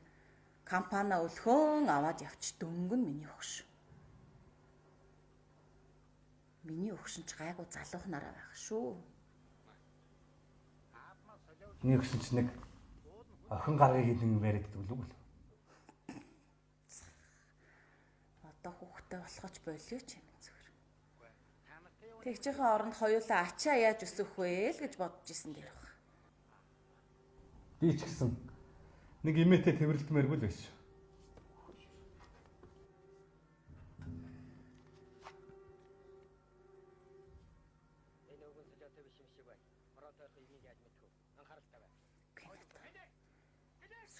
компани өлхөн аваад явч дөнгөн миний хөгш. Миний хөгшин ч гайгүй залуухнараа байх шүү.
Миний хөгшин ч нэг охин гаргыг хэлэн баригддаг л үү?
Одоо хүүхдтэй болохоч болиоч юм зүгээр. Тэгчийн оронд хоёулаа ачаа яаж өсөх вэ л гэж бодож исэн дээр баг.
Би ч гэсэн нэг имээтэй тэрвэрлдмээргүй л байсан.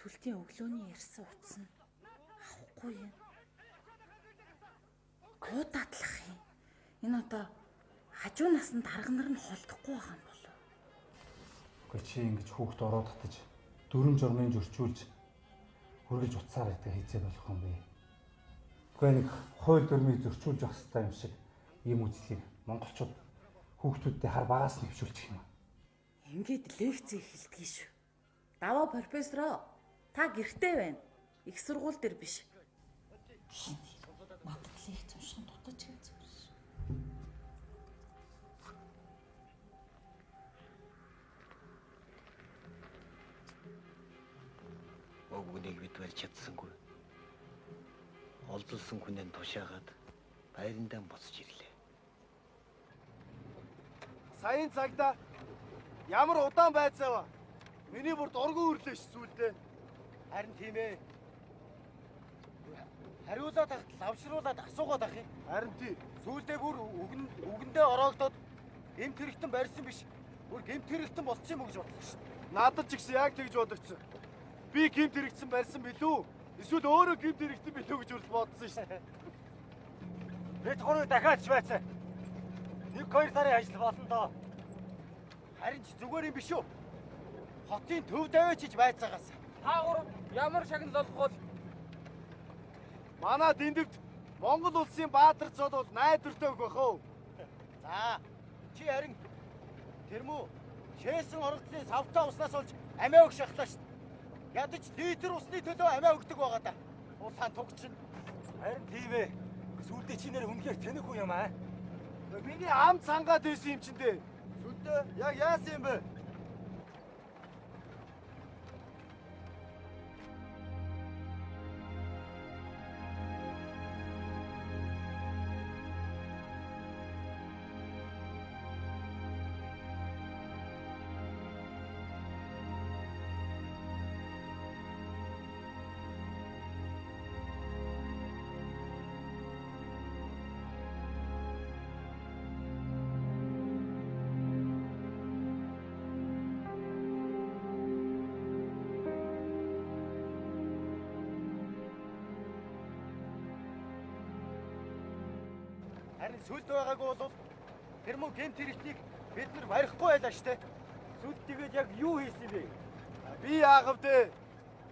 Сүлтийн өглөөний ярьсан утас нь авахгүй юм. Код татлах юм. Энэ одоо хажуу насанд дарга нар нь холдохгүй байгаа юм болов.
Гэхдээ чи ингэж хүүхд ороод татаж дөрөн журмын зөрчүүлж хүргэлж утсаар гэдэг хийцээ болох юм бэ? Гэхдээ нэг хууль дүрмийг зөрчүүлж явах хэрэгтэй юм шиг ийм үзлийг монголчууд хүүхдүүдтэй хар багаас нь хөвшүүлчих юм.
Ингээд лекц эхэлдэг шүү. Даваа профессороо та гэртээ байна. Их сургууль дээр биш. Надад лекц унших дутаж гэж зүгээр шүү.
Өгөөнийг бид барьж чадсангүй. Олдулсан хүнээ тушаагаад байрандаа буцаж ирлээ.
Саяын цагта ямар удаан байцаава. Миний бүр дургүй үрлээ ш зүйлдээ. Харин тийм ээ. Хариулаад тахт лавшруулаад асуугаад ах юм. Харин тий. Зүйлдээ бүр үгэндээ ороогдоод гэмт хэрэгтэн барьсан биш. Бүр гэмт хэрэгтэн болчих юм уу гэж бодлоо ш. Надад ч гэсэн яг тэгж бодогдсон. Би гэмт хэрэгцэн барьсан билүү? Эсвэл өөрөө гэмт хэрэгтэн билүү гэж бодсон ш. Бид гурав дахиад ч байцаа. 1-2 сарын ажил болно доо. Харин ч зүгээр юм биш үү? Хотын төв даваач гэж байцаагаас.
Та гурав ямар шагнал болох бол
манай дэндвт Монгол улсын баатар цол бол найдвартай өгөх бах. За, чи харин тэрмүү шээсэн орогдлын савтаа уснаас олж амиа өгөх шахлаа шүү. Ядаж литр усны төлөө амиа өгдөг байгаа да. Улаан тугчин. Харин тийм ээ. Сүлдээ чи нэр үнэхээр тэнэг хүн юм аа. Миний ам цангаад байсан юм чин дээ. Сүлдээ яг яасан юм бэ? Харин сүлд байгаагүй бол тэр мөн гэмт хэрэгтнийг бид нар барихгүй байлаа штэ. Сүлд тэгээд яг юу хийсэн бэ? Би яагав дээ.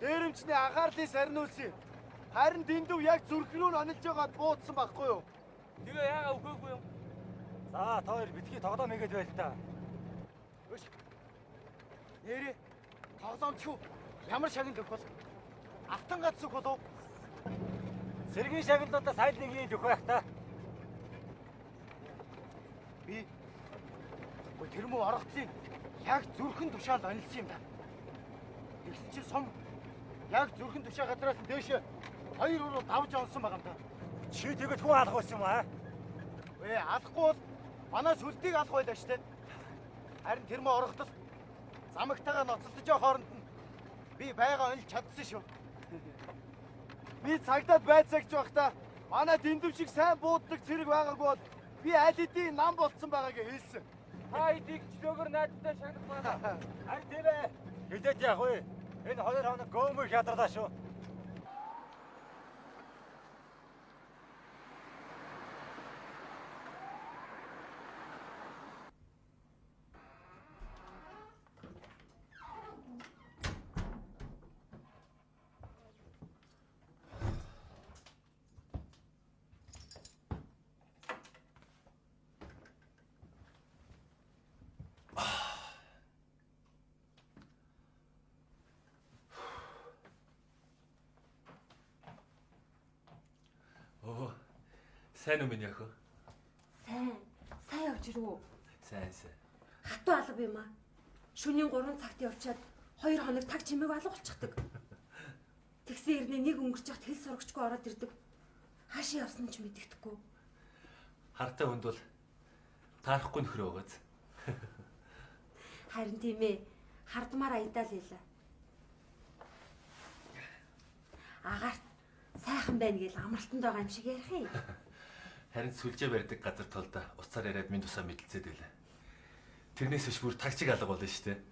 Дээрэмчний анхаарлыг сарниулсан. Харин дэндүү яг зүрх рүү онилж байгаад буудсан байхгүй юу? Тэгээ яагаа өгөөгүй юм? За та хоёр битгий тоглоом хийгээд байл та. Өш. Нэрээ тоглоомч юу? Ямар шагнал өгөх бол? Автан гац өгөх болов? Сэргийн шагналуудаа сайн нэг юм өгөх байх та. Би тэр муу орогдлыг яг зүрхэн тушаал онилсан юм да. Тэгсэн чинь сум яг зүрхэн тушаа гадраас нь дээшээ 2 уруу давж онсон байгаа юм да. Чи тэгээд хүн алах байсан юм аа? Ээ алахгүй бол манай сүлдийг алах байлаа штэ. Харин тэр муу орогдол замагтайгаа ноцолдож байгаа хооронд нь би байга онилж чадсан шүү. Би цагдаад байцаагч байхдаа манай дэндүв шиг сайн бууддаг цэрэг байгаагүй бол би аль хэдийн нам болцсон байгааг хэлсэн. Та эдийг чөлөөгөр найдтай шагнах байна. Харин тийм ээ. Хилээд яах вэ? Энэ 2 хоног гөөмөр хядарлаа шүү.
Сайн уу миний охин?
Сайн явж ирв үү?
Сайн.
Хатуу алга юм аа. Шөнийн 3 цагт явчаад 2 хоног таг чимээг алга болчихдаг. Тэгсэн ирнэ нэг өнгөрч явахт хэл сурагчгүй ороод ирдэг. Хаашаа явсан ч мэддэхгүй.
Хартай хүнд бол таарахгүй нөхрөө байгааз.
Харин тийм ээ. Хардмаар аядаал хийлээ. Агаарт сайхан байна гэж амралтанд байгаа юм шиг ярих юм.
Харин сүлжээ барьдаг газар толдоо уцаар яриад минь тусаа мэдэлцээд байлаа. Тэрнээс биш бүр тагчиг алга болно шүү дээ.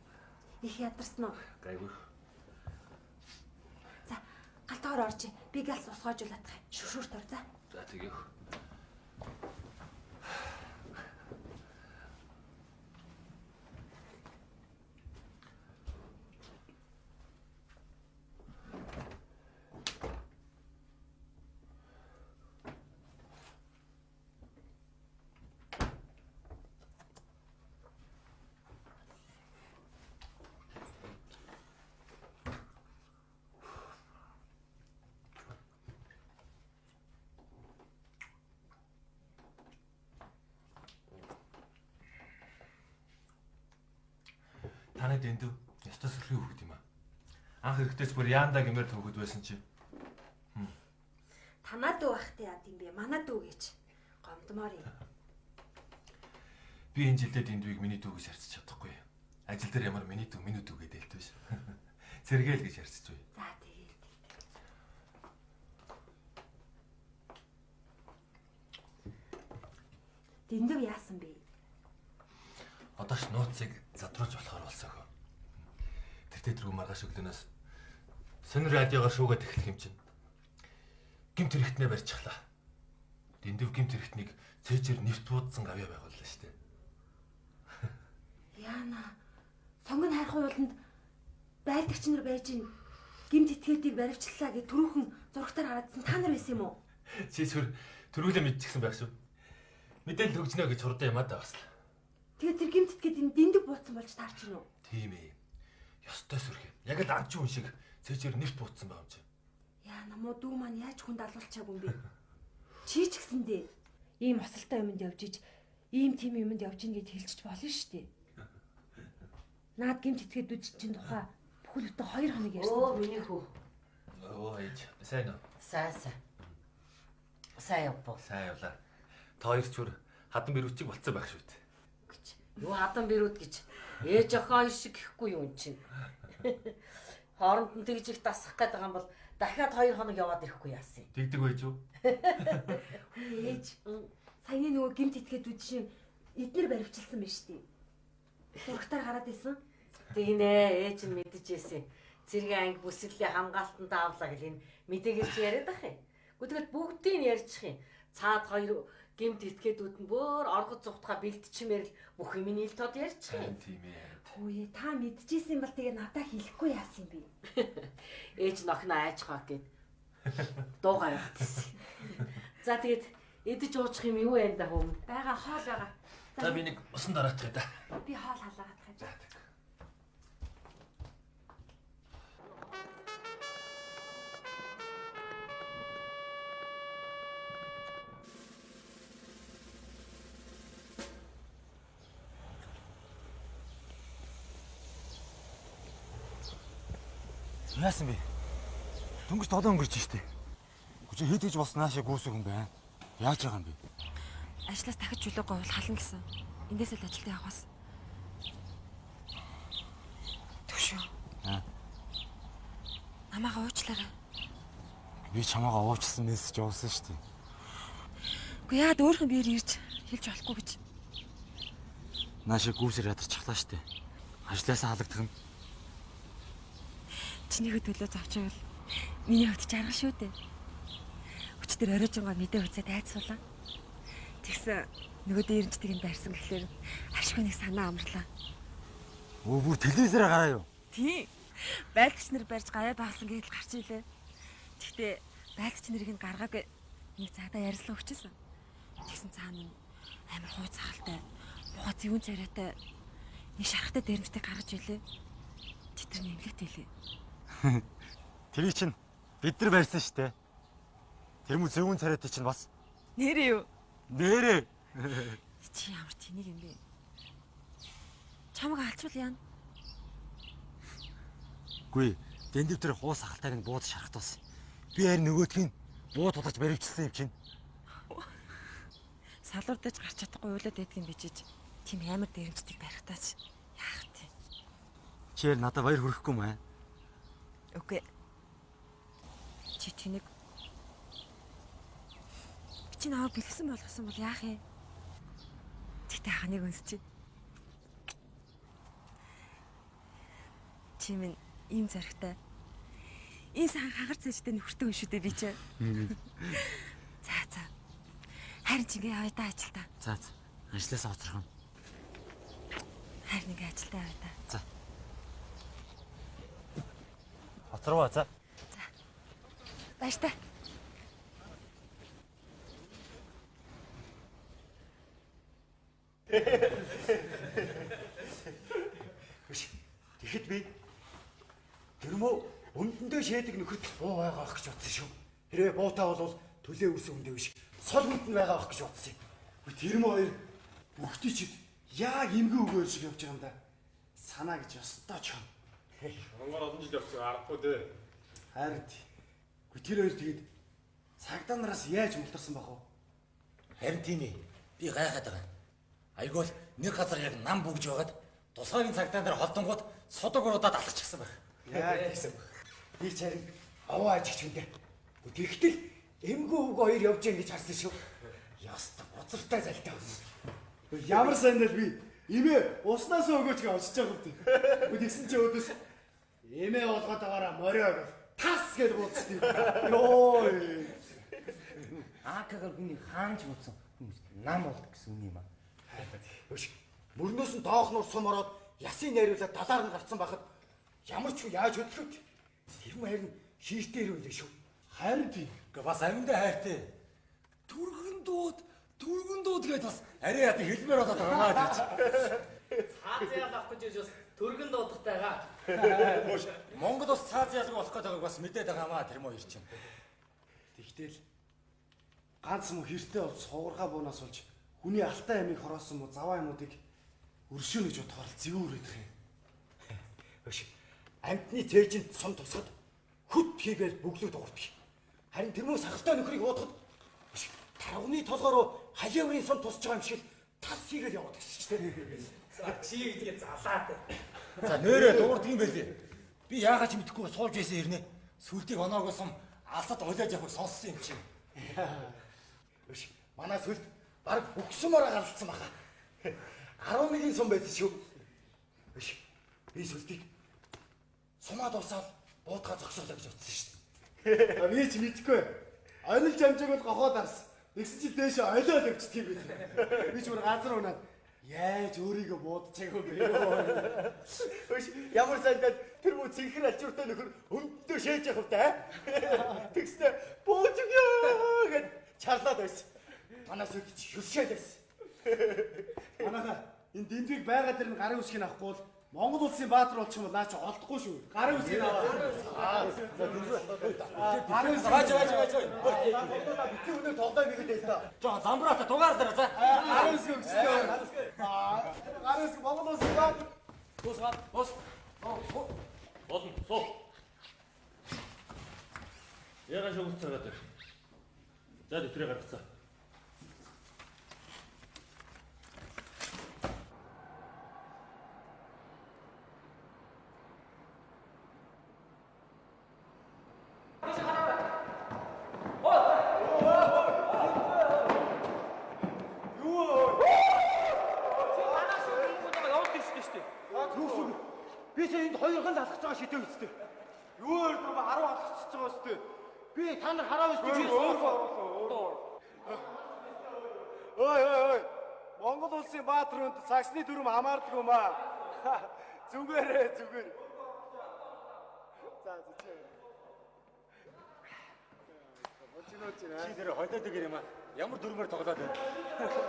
Их ядарсан уу?
Гайгүй.
За, галтгаар орж би галс усгаажуулах юм. Шүршүрт ор за.
За тэгье. Танай дэндүү ястаа сөрхий хөвгд юм аа. Анх хэрэгтээс бүр яандаа гэмээр төвгөд байсан чи.
Танаа дүү бахтай яа гэм бэ? Манай дүү гэж. Гомдмоор юм.
Би энэ жилдээ дэндүүийг миний дүүгээс харьцаж чадахгүй. Ажил дээр ямар миний дүү гэдэг хэлт биш. Зэрэгээл гэж харьцаж буй.
За тэгээд. Дэндүү яасан бэ?
Одоош нууцыг задруулж болохоор болсон хөө. Тэр дөрөв маргааш өглөөнөөс сонир радиогоор шуугаад эхлэх юм чинь. Гимт хэрэгтнээ барьчихлаа. Дэндүү гимт хэрэгтнийг цээжээр нэвт буудсан гавья байгууллаа шүү дээ.
Яна сонгон хайрхан ууланд байлдагч нар байж ин гимт этгээдийг баривчлаа гэж түрүүхэн зургатаар хараадсан та нар байсан юм уу?
Чи түрүүлээ мэдчихсэн байх шүү. Мэдээлэл хөгжнө гэж хурдан ямаа да баслаа.
Тэгээд тэр гимт этгээд энэ дэндүү бууцсан болж таарч гинөө.
Тийм ээ. Ёстой сүрх юм. Яг л амчин хүн шиг цээжээр нэвт буудсан байгаа юм чи.
Яна муу дүү маань яаж хүнд алуулчаагүй юм бэ? Чи ч гэсэндээ ийм осолтой юмд явж иж ийм тийм юмд явж ийн гэж хэлчих болно шүү дээ. Наад гимт этгээдүүд чинь тухай бүхэл бүтэн 2 хоног ярьсан.
Оо миний хүү.
Оо ээж. Сайн уу?
Сайн. Сайн явбоо.
Сайн явлаа. Та хоёр ч бүр хадан бэрүүчиг болцсон байх шүү дээ.
Юу хадан бэрүүд гэж ээж охоо шиг гэхгүй юу эн чинь. Хооронд нь тэгж их дасах гээд байгаа юм бол дахиад 2 хоног яваад ирэхгүй яасан юм.
Тэгдэг байж юу?
Ээж. Саяны нөгөө гимт этгээдүүд чинь эднэр баривчилсан байна шүү дээ. Зургатаар хараад исэн.
Тийм ээ, ээж нь мэдчихсэн. Цэргийн анги бүсэглэлийн хамгаалтанд авлаа гэл энэ мэдээгээр чи яриад ах юм. Гэхдээ бүгдийг нь ярьчих юм. Цаад 2 гимт этгээдүүд нь бүр оргод зүгтгаа бэлтчмээр л бүх юм ил тод ярьчих юм.
Тийм ээ.
Үе та мэдчихсэн бол тэгээ надад хэлэхгүй яасан юм бэ?
Ээж нохно айж хаа гэд дуугаа явуулсан. За тэгээд эдэж уучих юм юу вэ да хүм?
Бага хоол байгаа.
За би нэг усан дараачих да.
Би хоол халаагаад хаж.
Яасан бэ? Дөнгөж 7 өнгөрч штэ. Гүч хэд гэж болсон наашаа гүйсэх юм байна. Яаж байгаа юм бэ?
Ажлаас дахиж чөлөөгүй бол хална гэсэн. Эндээс л ажилдаа явахаас. Төшөө. Намайгаа уучлаарай.
Би чамаагаа уучсан мессеж явуулсан штэ.
Үгүй яад өөрхөн биеэр ирж хэлж болохгүй гэж.
Наашаа гүйсээр ядарчихлаа штэ. Ажлаасаа халагдах нь.
Чиний төлөө завчвал миний хувьд жаргал шүү дээ. Өчтөр оройжонгоо мэдээ үзээд айцсуулаа. Тэгсэн нөгөө дээрчдэг юм байрсан гэхлээр ашгүй нэг санаа амарлаа.
Өө бүр телевизээр гараа юу?
Тийм. Байлгч нар барьж гаяа багсан гэдэл гарч илээ. Гэхдээ байлгч нарыг гаргаагүй нэг цаадаа ярьслаа өчсөн. Тэгсэн цаана амар хуу цагалтай, бухаа зэвүүн царайтай нэг шарахтай дээрмстэй гаргаж илээ. Тэтэр нэмлэгт илээ.
Тэрий чинь бид нар барьсан штэ. Тэр мө зэвүүн царайтай чинь бас
Нэрээ юу?
Нэрээ.
Чи ямар тэнэг юм бэ? Чамайг алчвал яана?
Гүй, дэндив дээр хуус ахалтайг нь бууд шархтуулсан. Би харин нөгөөдгийг бууд тулаж баривчилсан юм чинь.
Салуурдаж гарч чадахгүй уйлаад байдгийн бижиж. Тийм амар дэрэмждэг барихтаач. Яах вэ?
Чи надад баяр хүрхгүй юм аа?
Үгүй. Чи тэнэг. Чи наваа бэлгсэн болгосон бол яах вэ? Тэгтээ ханыг өнсч. Чи минь ийм зоригтой. Энэ сан хагар цэжтэй нөхөртэй хүн шүү дээ би чи. За. Харин чи ингээ яваа да ажилдаа.
За. Ажлаасаа хоцрох юм.
Харин ингээ ажилдаа яваа да.
За. Хоцроо за.
За. Баяртай.
Тэгэхэд би тэрмөө өндөндөө шээдэг нөхөд буу байгаа ах гэж бодсон шүү. Хэрвээ буутаа бол төлөө өрсөн хүндээ биш. Сол хүнд нь байгаа ах гэж бодсон юм. Тэрмөө хоёр бүгдий чи яг эмгэн өгөөр шиг явж байгаа юм да. Санаа гэж ёстой ч юм.
Онгор олон жил явсан аргагүй дээ.
Харин тэр хоёр тэгээд цагдаа нараас яаж мултарсан баг вэ?
Харин тийм ээ. Би гайхаад байгаа. Айгуул нэг газар яг нам бүгж байгаад тусгаагийн цагдаа нар холдонгууд содог уруудаад алхачихсан байх.
Яг гэсэн баг. Би ч харин аваа ажигч юм дээ. Тэгэхдээ эмгэн үг хоёр явж байгаа гэж харсан шүү. Яста боцортой залтай байна. Ямар сайн л би имээ уснаас өгөөч гэж очиж байгаа юм. Тэгсэн чи өөдөөс эмээ болгоод байгаараа морио гэж тас гэж бууцсан. Йоо.
Аакагаар хүний хаанч бууцсан хүмүүс нам болд гэсэн үг юм аа.
Өш мөрнөөс нь доохноор сум ороод ясын найруулаад далаар нь гарцсан байхад ямар ч хүн яаж хөдлөв. Тэр мөр харин шииртээр үлээ шүү. Харин тийм.
Гэ бас аминдаа хайртай. Түргэн дууд гэж бас арай яд хэлмээр болоод байгаа наа гэж.
Цааз яалах гэж бас түргэн дуудахтайгаа.
Монгол ус цааз ялгах болох гэдгийг бас мэдээд байгаа маа тэр мөр чинь.
Тэгтэл ганц мөн хэртэй болж суугаргаа буунаас болж хүний алтай ямиг хороосон мó заваа юмуудыг өршөөнө гэж бодохоор зэвүүр идэх юм. Өш амтны цээжинд сум тусахад хөт хийгээл бүглүүд уурдаг. Харин тэр мөн сахалтай нөхрийг уудахад тарганы толгороо хаяаврын сум тусч байгаа юм шиг тас хийгээл яваад гэсэн чинь.
За чи гэдгээ залаад.
За нэрээ дуурдаг юм байлээ. Би яагаад ч мэдэхгүй сууж байсан хэрнээ. Сүлтийг оноогоосом алсад олоод явахыг сонссон юм чинь.
Өш манай сүлд баг өгсөмөрө галцсан баха. 11 сум байсан шүү. Өш би сүлдийг сумаа дуусаад буудгаа зогсоолоо гэж утсан шүү дээ. Би ч мэдэхгүй. Онил жамжааг гохоод арсан. Нэгсэн чи дээш олоод явчихдаг юм байна. Би ч бүр газар унаад яаж өөрийгөө буудчихаагүй бэ? Өш ямар сайдад тэр муу цэнхэр альчууртай нөхөр өмдөө шээж явах вэ? Тэгснэ буудчихё гэд чарлаад байсан. Манаас үгүй хөшөөл байсан. Манайха энэ дэмбийг байгаа дээр нь гарын үсгийг авахгүй бол Монгол улсын баатар болчих юм бол наа чи олдохгүй шүү. Гарын үсгийг аваа. Гарын үсгийг
Бааж.
битгий өнөө тоглоо нэгэд байл та.
Жоо замбраата дугаар дээр за.
Гарын үсгийг өгсөё. Гарын үсэг Монгол улсын баатар.
Бос. Болно. Суу. Яга шогц цагаад. За дэвтрээ гаргацгаа.
Би ч энд хоёрхан алхаж байгаа шидэв үстэй. Юу өөр дөрөв 10 алхацж байгаа үстэй. Би та нар хараа биш би Ой. Монгол улсын баатар хүнд саксны дүрм хамаардаг юм аа. Зүгээр. За.
Чи тэр хойлоод гэр юм аа. Ямар дүрмээр тоглоод байна?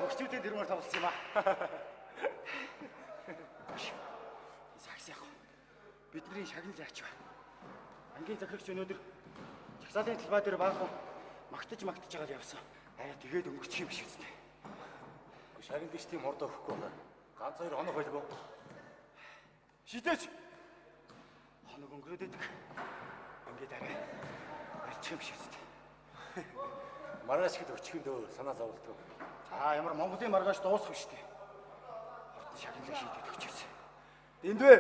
Өгчүүдийн дүрмээр тоглосон юм аа. Сакс яах вэ? Бидний шагнал яач вэ? Ангийн захирагч өнөөдөр чагсаалын талбай дээр баахан магтаж байгаа л явсан.
Тэгээд өнгөрчих юм биш үстэй.
Шагнал гэж тийм хордоо өгөхгүй байна. Ганц 2 хоног байлгүй.
Шидэж. Хоног өнгөрөөд идэг. Ингээд арай. Арчих юм биш үстэй.
Маргааш хэд өчгөндөө санаа зовлтгоо.
За ямар Монголын маргааш дуусах шүү дээ. Хортон шагналаа шийдээд өчөөс. Дэндвэ.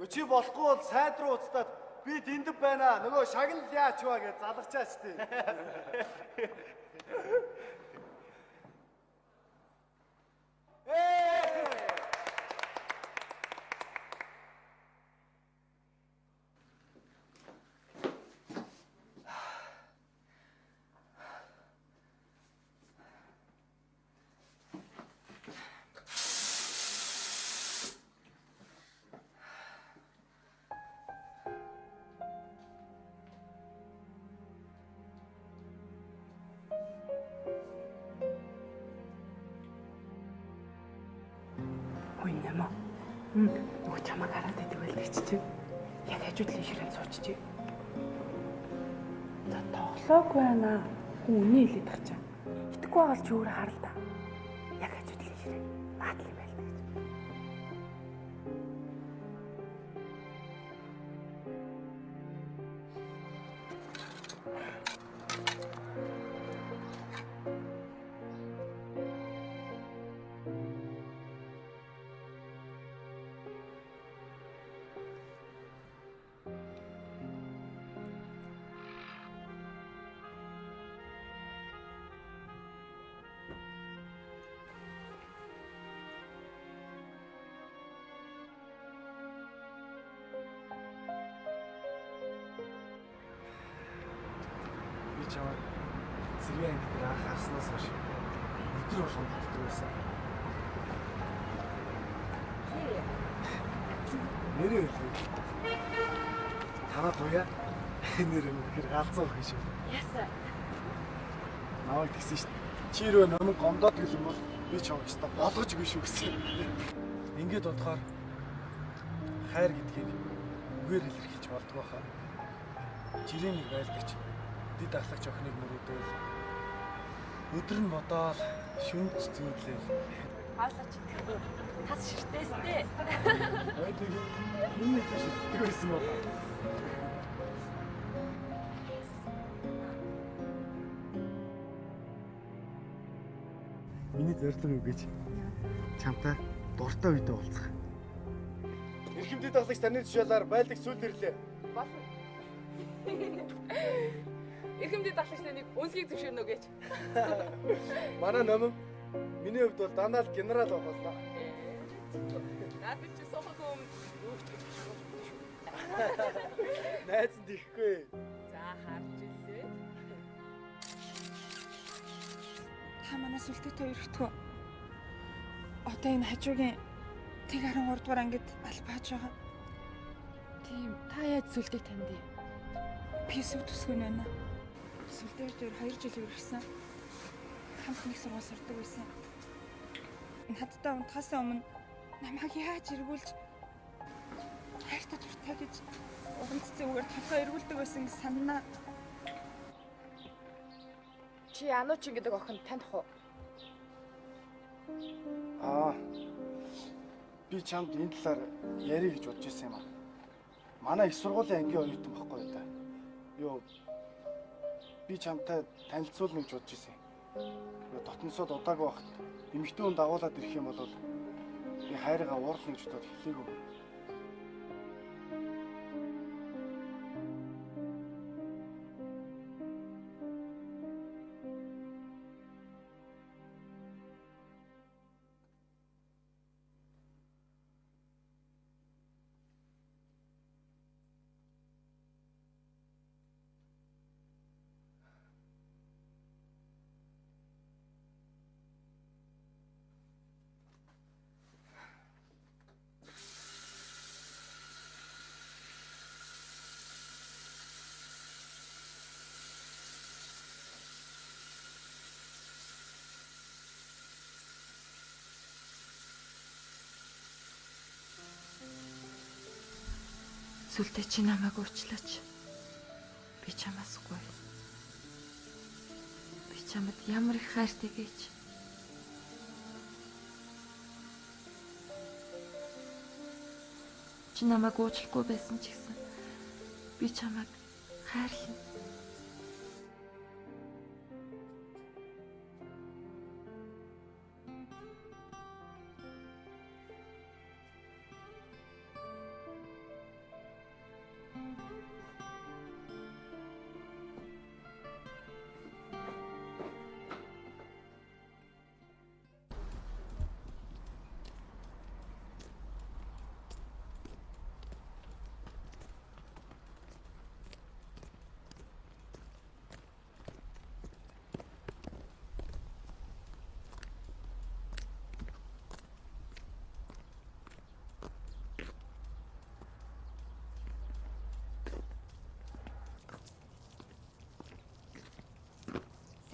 Өчиг болохгүй бол сайд руу уцтаад би дэндв байна. Нөгөө шагнал яач вэ гэж залгачаа шүү дээ.
Нөгөө чамайг хараад идэг байлгүй чи. Яг хажуудлын ширээнд сууччих. За тоглоог байна. Хүн үний хэлээд тах чам. Итгэхгүй байгаа л чи өөрөө хар л та. Яг хажуудлын ширээ. Баадлын байлдаг гэж.
Чамайг зэрэг ангид анх харснаас хойш өдөр болгон боддог байсан. Нэрээ үлээ. Танаа туяа. Нэр юм хэр галзуу хэ шүү.
Ясаа.
Наваг тэгсэн шүү. Чи рүү номон гомдоод гэл юм бол би чамайг өстө болгож өгнө шүү гэсэн. Ингээд бодохоор хайр гэдгийг үгээр илэрхийлж болдгоо хаа. Жирийн нэг байлгаач. Дэд ахлагч охиныг мөрөөдөөл өдөр нь бодоол шүнж зүүдлээл
хаалгач итгэхгүй тас ширтээстэй.
Ой тийм энэ их ширтдэг байсан бол миний зорилго юу гэж чамтай дуртай үедээ уулзах. Эрхэмдэд ахлагч таны тушаалаар байлдаг сүүл ирлээ.
Болно. Эрхэмдэд ахлагч таныг үнсгийг зөвшөөрнө гэж.
Манай номон миний хувьд бол дандаа л генерал боллоо.
Надад ч сохог юм.
Найз нь тийхгүй.
За харж илээ.
Та манай сүлтээтэй өргөтгөө. Одоо энэ хажуугийн тэг 13 дугаар ангид албааж байгаа.
Тийм, та яаж сүлтийг танд юм?
Писв төсгөн байна. Сүлтээр дээр 2 жил үргэлжсэн. Хамт нэг сургууль сурдаг байсан. Надтай унтахаас өмнө намайг яаж эргүүлж хайртай дуртай гэж урамцсан үгээр толгой эргүүлдэг байсан гэж санана.
Чи Ануучин гэдэг охин таних уу?
Би чамд энэ талаар ярих гэж бодож ирсэн юм аа. Манай их сургуулийн ангийн оюутан баггүй юу та. Юу би чамтай танилцуулна гэж бодож ирсэн. Дотносоод удаагүй байхад эмэгтэй хүн дагуулад ирэх юм бол би хайргаа уурлах гэж бодоод хэлээгүй.
Сүлдээ чи намайг уучлаач. Би чамаас гоё. Би чамд ямар их хайртай гэж. Чи намайг уучлахгүй байсан ч гэсэн би чамайг хайрлана.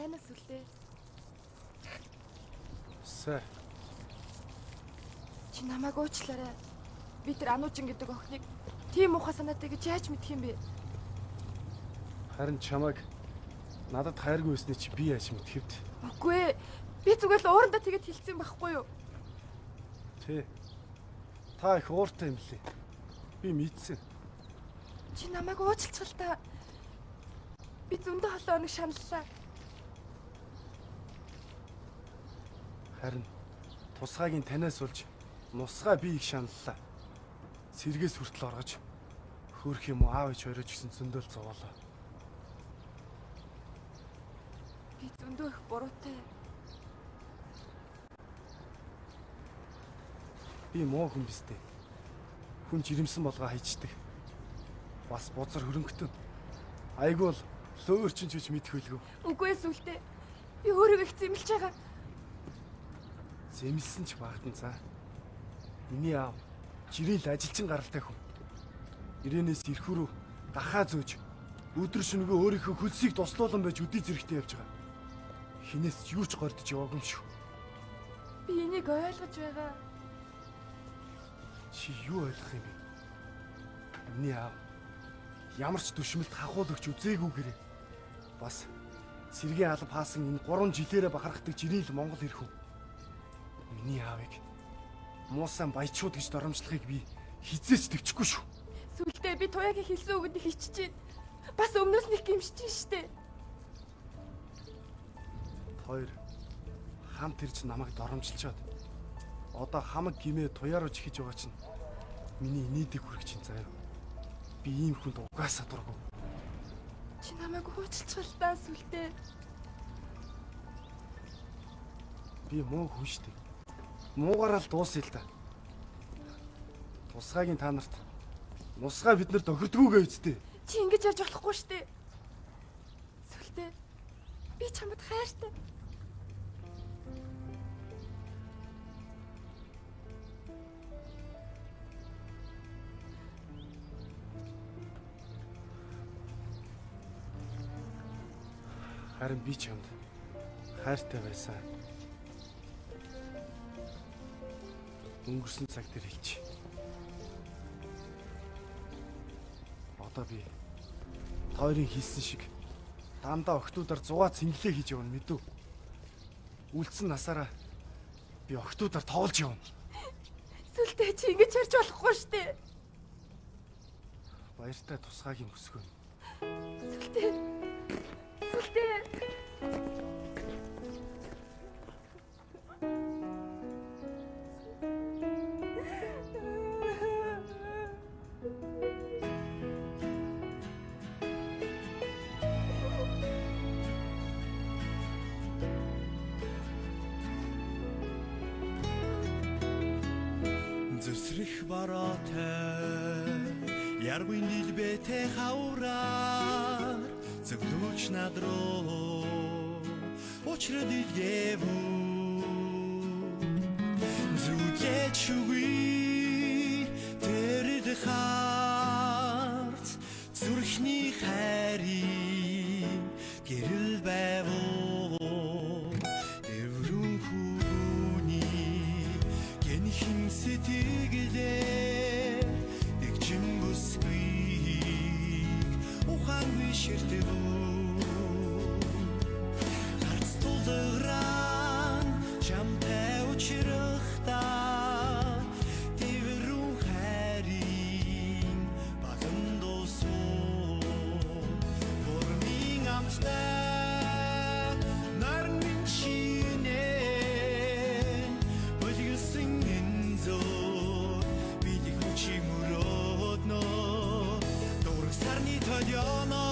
Сайн уу сүлдээ?
Сайн.
Чи намайг уучлаарай. Би тэр Ануучин гэдэг охиныг тийм муухай санаатай гэж яаж мэдх юм бэ?
Харин чамайг надад хайргүй байсны чи би яаж мэдэх вэ?
Үгүй ээ. Би зүгээр л уурандаа тэгэд хэлсэн байхгүй юу?
Тэ. Та их ууртай юм лээ. Би мэдсэн.
Чи намайг уучлцгал та. Би зөндөө холоо өнөг шаналлаа.
Харин тусгайгийн танаас олж нусгай би их шаналлаа. Сэргээс хүртэл оргож хөөх юм уу аав ээж хоёроо ч гэсэн зөндөөл зовоолоо.
Би зөндөө их буруутай.
Би муу хүн биз дээ. Хүн жирэмсэн болгоо хайчдаг. Бас бузар хөрөнгөтөн. Айгуул лөөрчин ч гэж мэдэх байлгүй.
Үгүй ээ сүлдээ. Би өөрийгөө их зэмлж байгаа.
Зэмлсэн ч багтан цаа. Миний аав жирийн ажилчин гаралтай хүн. Ирээнээс ирхүү рүү дахаа зөөж өдөр шөнөгүй өөрийнхөө хөлсийг туслуулан байж үдий зэрэгтэй явж байгаа. Хинээс ч юу ч гордож яваагүй юм шүү.
Би энийг ойлгож байгаа.
Чи юу ойлгох юм бэ? Миний аав ямар ч дүшмэлт хахуул өгч үзээгүйгээрээ бас цэргийн алба хаасан энэ 3 жилээрээ бахархдаг жирийн л Монгол ирэх хүн. Миний аавыг муусан баячууд гэж доромжлохыг би хизээч төвчгүй шүү.
Сүлдээ би туяагийн хэлсэн үгэнд хичж чинь. Бас өмнөөс нэг гимшиж штэ.
Хоёр хамт ирж намайг доромжилчаад одоо хамаг гимээ туяар руу чихэж байгаа чинь миний инээдэг хүрэх чинь заяа. Би ийм хүнд угаасаа дургу.
Чи намайг уучлцгалаа сүлдээ.
Би муу хүн штэ. Муугаараа л дуусъя л да. Тусгайгийн та нарт нусгай биднэрт охирдгүйгээ үсттэй.
Чи ингэж ярьж болохгүй штэ. Сүлдээ. Би чамд хайртай.
Харин би чамд хайртай байсан. Өнгөрсөн цаг дээр хэлчих. Одоо би тойрын хийсэн шиг дандаа охтуудаар зугаа цэнгэлээ хийж явна мэдв. Үлдсэн насаараа би охтуудаар тоглож явна.
Сүлдээ чи ингэж ярьж болохгүй штэ.
Баяртай тусгайгийн өсгөө.
Сүлдээ. Сүлдээ.
Зүсрэх бараатай яргүй нилбэтэй хавраар зөвлөж надроо очрод илгээвүү зүлэж шүгүй тэрэд харц зүрхний хайрын гэрэл байвуу эврүүн хүүний гэнхэн сэтгэлээ дэгчим бүсгүй ухаангүй ширтэгүү харц радионо